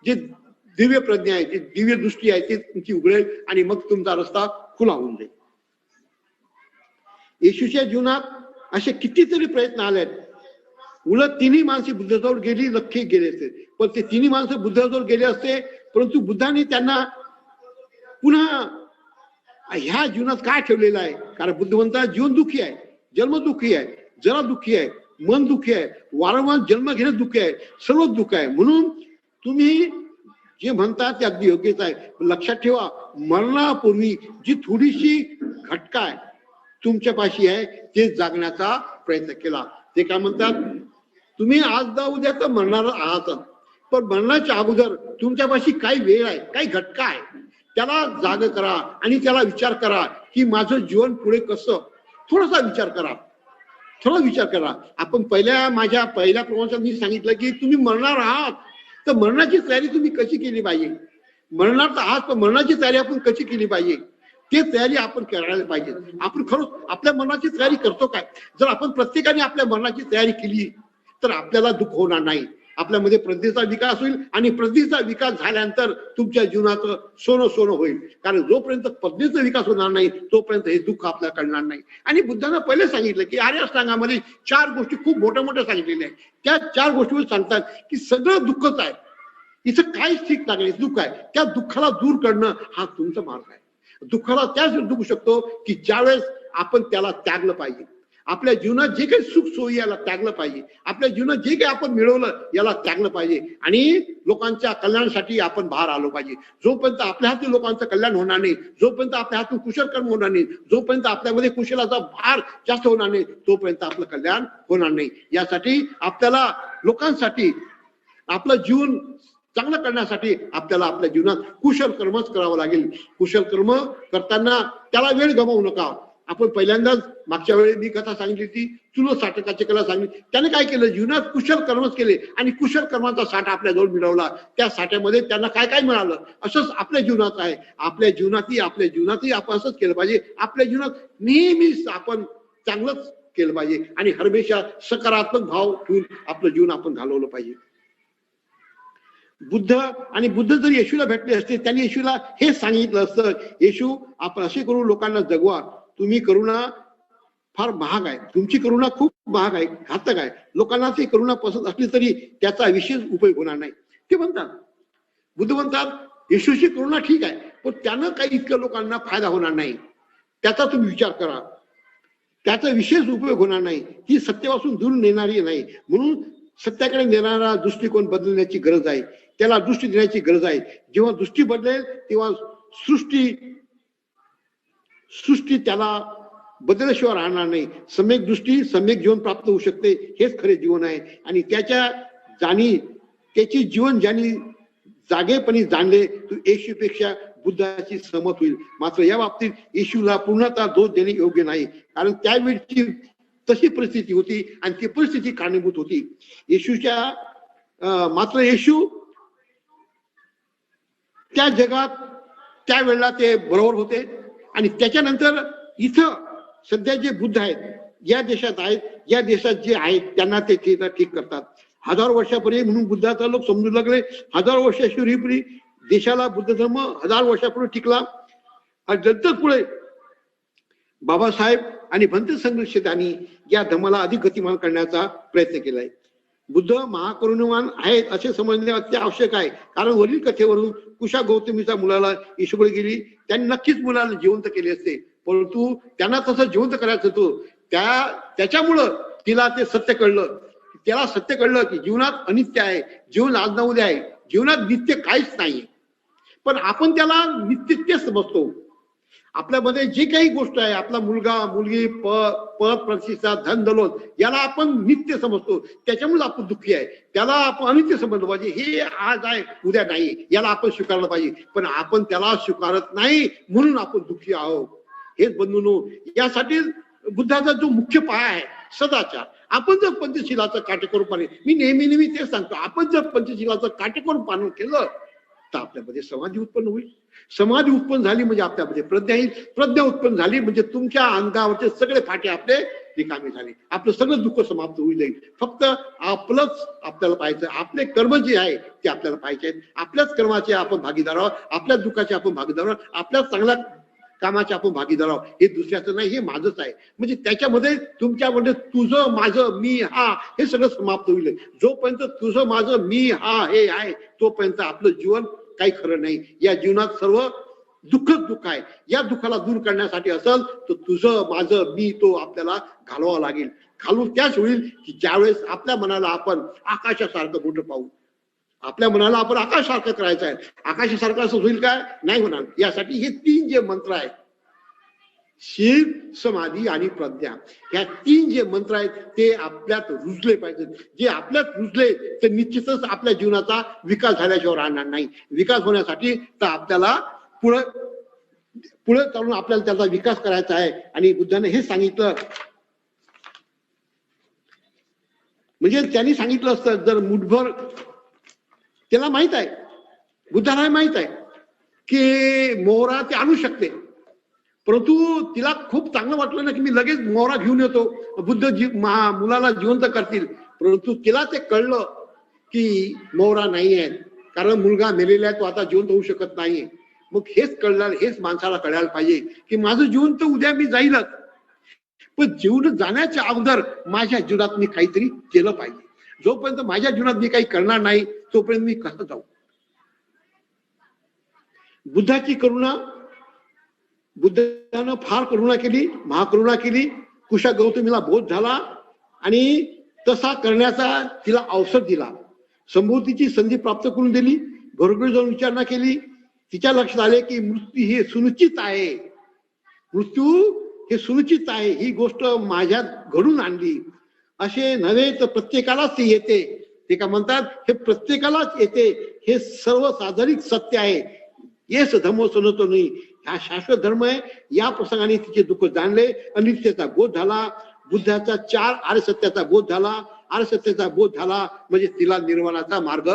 जे दिव्य प्रज्ञा आहे, ती दिव्य दृष्टी आहे, ती तुमची उघडेल आणि मग तुमचा रस्ता खुला होऊन जाईल. येशूच्या जीवनात असे कितीतरी प्रयत्न आलेत. उलट तिन्ही माणसे बुद्धाजवळ गेली, नक्की गेले असते, पण ते तिन्ही माणसं बुद्धाजवळ गेले असते, परंतु बुद्धाने त्यांना पुन्हा ह्या जीवनात काय ठेवलेलं आहे. कारण बुद्ध म्हणतात जीवन दुःखी आहे, जन्म दुःखी आहे, जरा दुःखी आहे, मन दुःखी आहे, वारंवार जन्म घेणं दुःखी आहे, सर्व दुःख आहे. म्हणून तुम्ही जे म्हणतात ते अगदी योग्यच आहे. लक्षात ठेवा, मरणापूर्वी जी थोडीशी घटका आहे तुमच्यापाशी आहे, ते जागण्याचा प्रयत्न केला. ते काय म्हणतात, तुम्ही आज ना उद्या तर मरणार आहात, पण मरणाच्या अगोदर तुमच्यापाशी काही वेळ आहे, काही घटका आहे, त्याला जाग करा आणि त्याला विचार करा की माझं जीवन पुढे कसं. थोडासा विचार करा, थोडा विचार करा. आपण माझ्या पहिल्या प्रवचनात मी सांगितलं की तुम्ही मरणार आहात, तर मरणाची तयारी तुम्ही कशी केली पाहिजे. मरणार तर आहात, पण मरणाची तयारी आपण कशी केली पाहिजे, ते तयारी आपण करायला पाहिजे. आपण खरंच आपल्या मरणाची तयारी करतो काय. जर आपण प्रत्येकाने आपल्या मरणाची तयारी केली तर आपल्याला दुःख होणार नाही. आपल्यामध्ये प्रज्ञेचा विकास होईल आणि प्रज्ञेचा विकास झाल्यानंतर तुमच्या जीवनाचं सोनं सोनं होईल. कारण जोपर्यंत प्रज्ञेचा विकास होणार नाही तोपर्यंत हे दुःख आपल्याला कळणार नाही. आणि बुद्धांना पहिले सांगितलं की आर्य अष्टांगामध्ये 4 गोष्टी खूप मोठ्या मोठ्या सांगितलेल्या आहेत. त्या 4 गोष्टीवर सांगतात की सगळं दुःखच आहे, इथं काहीच ठीक लागले दुःख आहे. त्या दुःखाला दूर करणं हा तुमचा मार्ग आहे. दुःखाला त्याच दुःख शकतो की ज्यावेळेस आपण त्याला त्यागलं पाहिजे. आपल्या जीवनात जे काही सुख सोयी याला त्यागलं पाहिजे, आपल्या जीवनात जे काही आपण मिळवलं याला त्यागलं पाहिजे आणि लोकांच्या कल्याणासाठी आपण बाहेर आलो पाहिजे. जोपर्यंत आपल्या हाती लोकांचं कल्याण होणार नाही, जोपर्यंत आपल्या हातून कुशल कर्म होणार नाही, जोपर्यंत आपल्यामध्ये कुशलाचा भार जास्त होणार नाही, तोपर्यंत आपलं कल्याण होणार नाही. यासाठी आपल्याला लोकांसाठी आपलं जीवन चांगलं करण्यासाठी आपल्याला आपल्या जीवनात कुशल कर्मच करावं लागेल. कुशल कर्म करताना त्याला वेळ गमावू नका. आपण पहिल्यांदाच मागच्या वेळी मी कथा सांगितली ती चुलत साठकाची कला सांगितली. त्याने काय केलं, जीवनात कुशल कर्मच केले आणि कुशल कर्माचा साठा आपल्या जवळ मिळवला. त्या साठ्यामध्ये त्यांना काय काय मिळालं. असंच आपल्या जीवनात आहे. आपल्या जीवनातही आपण असंच केलं पाहिजे. आपल्या जीवनात नेहमीच आपण चांगलंच केलं पाहिजे आणि हमेशा सकारात्मक भाव ठेवून आपलं जीवन आपण घालवलं पाहिजे. बुद्ध जर येशूला भेटले असते, त्यांनी येशूला हे सांगितलं असतं, येशू आपण असे करून लोकांना जगवा. तुम्ही करुणा फार महाग आहे, तुमची करुणा खूप महाग आहे, घातक आहे. लोकांना ती करुणा पसंत असली तरी त्याचा विशेष उपयोग होणार नाही. ते म्हणतात, बुद्ध म्हणतात येशूची करुणा ठीक आहे, पण त्यानं काही इतक्या लोकांना फायदा होणार नाही. त्याचा तुम्ही विचार करा, त्याचा विशेष उपयोग होणार नाही. ही सत्यापासून दूर नेणारी नाही. म्हणून सत्याकडे नेणारा दृष्टिकोन बदलण्याची गरज आहे. त्याला दृष्टी देण्याची गरज आहे. जेव्हा दृष्टी बदलेल तेव्हा सृष्टी त्याला बदलल्याशिवाय राहणार नाही. सम्यक दृष्टी सम्यक जीवन प्राप्त होऊ शकते. हेच खरे जीवन आहे. आणि त्याची जीवन ज्यांनी जागेपणी जाणले तो येशूपेक्षा बुद्धाची सहमत होईल. मात्र या बाबतीत येशूला पूर्णतः दोष देणे योग्य नाही, कारण त्यावेळची तशी परिस्थिती होती आणि ती परिस्थिती कारणीभूत होती. मात्र येशू त्या जगात त्यावेळेला ते बरोबर होते. आणि त्याच्यानंतर इथं सध्या जे बुद्ध आहेत, या देशात आहेत, या देशात जे आहेत त्यांना ते ठीक करतात. 1000 वर्षापूर्वी म्हणून बुद्धाचा लोक समजू लागले. 1000 वर्षापूर्वी देशाला बुद्ध धर्म 1000 वर्षापूर्वी टिकला. आणि नंतर पुढे बाबासाहेब आणि भंत संघर्षितांनी या धर्माला अधिक गतिमान करण्याचा प्रयत्न केलाय. बुद्ध महाकरुणवान आहेत असे समजणे अत्यावश्यक आहे. कारण वरील कथेवरून कुशा गौतमीच्या मुलाला येशूकडे गेली. त्यांनी नक्कीच मुलाला जिवंत केले असते, परंतु त्यांना तसं जिवंत करायचं होतं. त्याच्यामुळं तिला ते सत्य कळलं. त्याला सत्य कळलं की जीवनात अनित्य आहे, जीवन आज ना उद्या आहे, जीवनात नित्य काहीच नाही. पण आपण त्याला नित्य समजतो. आपल्यामध्ये जे काही गोष्ट आहे, आपला मुलगा मुलगी, पद प्रतिष्ठा, धन दौलत, याला आपण नित्य समजतो. त्याच्यामुळे आपण दुःखी आहे. त्याला आपण अनित्य समजलं पाहिजे. हे आज आहे उद्या नाही, याला आपण स्वीकारलं पाहिजे. पण आपण त्याला स्वीकारत नाही म्हणून आपण दुःखी आहोत. हेच बंधूंनो, यासाठी बुद्धाचा जो मुख्य पाया आहे सदाचार. आपण जर पंचशिलाचं काटेकोरपणे, मी नेहमी तेच सांगतो, आपण जर पंचशिलाचं काटेकोर पालन केलं तर आपल्यामध्ये समाधी उत्पन्न होईल. समाधी उत्पन्न झाली म्हणजे आपल्यामध्ये प्रज्ञा येईल, प्रज्ञा उत्पन्न झाली म्हणजे तुमच्या अंगावरचे सगळे फाटे आपले रिकामे झाले, आपलं सगळं दुःख समाप्त होईल जाईल. फक्त आपलंच आपल्याला पाहायचं, आपले कर्म जे आहे ते आपल्याला पाहिजे आहेत, आपल्याच कर्माचे आपण भागीदार आहोत, आपल्याच दुःखाचे आपण भागीदार आहोत, आपल्याच चांगल्या कामाचे आपण भागीदार आहोत. हे दुसऱ्याचं नाही, हे माझंच आहे. म्हणजे त्याच्यामध्ये तुमच्यामध्ये तुझं माझं मी हा हे सगळं समाप्त होईल. जोपर्यंत तुझं माझं मी हा हे आहे तोपर्यंत आपलं जीवन काही खरं नाही. या जीवनात सर्व दुःखच दुःख आहे. या दुःखाला दूर करण्यासाठी असेल तर तुझं माझं मी तो आपल्याला घालवावं लागेल. घालून त्याच होईल की ज्यावेळेस आपल्या मनाला आपण आकाशासारखं मोठं पाहू, आपल्या मनाला आपण आकाशासारखं करायचं आहे. आकाशासारखं असं होईल काय? नाही होणार. यासाठी हे 3 जे मंत्र आहेत, शील, समाधी आणि प्रज्ञा, ह्या 3 जे मंत्र आहेत ते आपल्यात रुजले पाहिजेत. जे आपल्यात रुजले तर निश्चितच आपल्या जीवनाचा विकास झाल्याशिवाय राहणार नाही. विकास होण्यासाठी तर आपल्याला पुढे पुढे चालून आपल्याला त्याचा विकास करायचा आहे. आणि बुद्धाने हे सांगितलं, म्हणजे त्यांनी सांगितलं असतं जर मुठभर, त्याला माहित आहे, बुद्धाला माहित आहे की मोहरा ते आणू शकते, परंतु तिला खूप चांगलं वाटलं ना की मी लगेच मोहरा घेऊन येतो, बुद्ध मुलाला जिवंत करतील. परंतु तिला ते कळलं की मोहरा नाही आहे, कारण मुलगा मेलेला आहे, तो आता जिवंत होऊ शकत नाहीये. मग हेच कळलं, हेच माणसाला कळायला पाहिजे की माझं जीवन तर उद्या मी जाईलच, पण जीवन जाण्याच्या अगोदर माझ्या जीवनात मी काहीतरी केलं पाहिजे. जोपर्यंत माझ्या जीवनात मी काही करणार नाही तोपर्यंत मी कसं जाऊ. बुद्धाची करुणा, बुद्धानं फार करुणा केली, महाकरुणा केली. कुशा गौतमीला बोध झाला आणि तसा करण्याचा तिला अवसर दिला. संभूतीची संधी प्राप्त करून दिली. घरोघरी जाऊन विचारणा केली. तिच्या लक्षात आले की मृत्यू हे सुनिश्चित आहे, मृत्यू हे सुनिश्चित आहे, ही गोष्ट माझ्यात घडून आणली. असे नव्हे तर प्रत्येकालाच ते येते. ते का म्हणतात, हे प्रत्येकालाच येते, हे सर्वसाधारिक सत्य आहे. येस धर्म सनतो नाही, हा शाश्वत धर्म आहे. या प्रसंगाने तिचे दुःख जाणले, अनित्याचा बोध झाला. बुद्धाचा 4 आर्य सत्याचा बोध झाला. आर्य सत्याचा बोध झाला म्हणजे तिला निर्वाणाचा मार्ग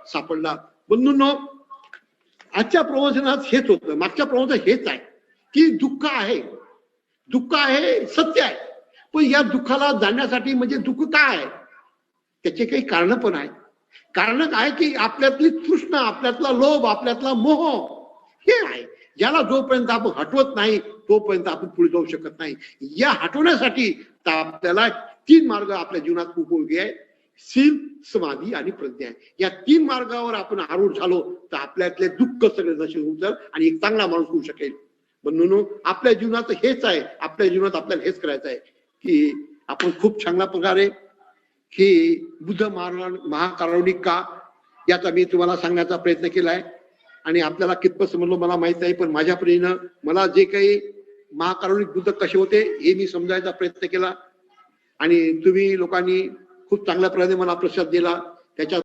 सापडला. बंधूंनो, आजच्या प्रवचनात हेच होतं, मागच्या प्रवचनात हेच आहे की दुःख आहे, दुःख आहे, सत्य आहे. पण या दुःखाला जाणण्यासाठी म्हणजे दुःख काय आहे त्याचे काही कारण पण आहे. कारण काय की आपल्यातली तृष्णा, आपल्यातला लोभ, आपल्यातला मोह हे आहे, ज्याला जोपर्यंत आपण हटवत नाही तोपर्यंत आपण पुढे जाऊ शकत नाही. या हटवण्यासाठी आपल्याला 3 मार्ग आपल्या जीवनात उपयोगी आहे, शील, समाधी आणि प्रज्ञा. या 3 मार्गावर आपण आरूढ झालो तर आपल्यातले दुःख सगळे नशे होऊन आणि एक चांगला माणूस होऊ शकेल. म्हणून आपल्या जीवनात हेच आहे, आपल्या जीवनात आपल्याला हेच करायचं आहे की आपण खूप चांगल्या प्रकारे की बुद्ध महाकारुणिक का याचा मी तुम्हाला सांगण्याचा प्रयत्न केलाय. आणि आपल्याला कितपत समजलं मला माहित नाही, पण माझ्या परीनं मला जे काही महाकारुणिक बुद्ध कसे होते हे मी समजायचा प्रयत्न केला. आणि तुम्ही लोकांनी खूप चांगल्या प्रकारे मला प्रतिसाद दिला, त्याच्या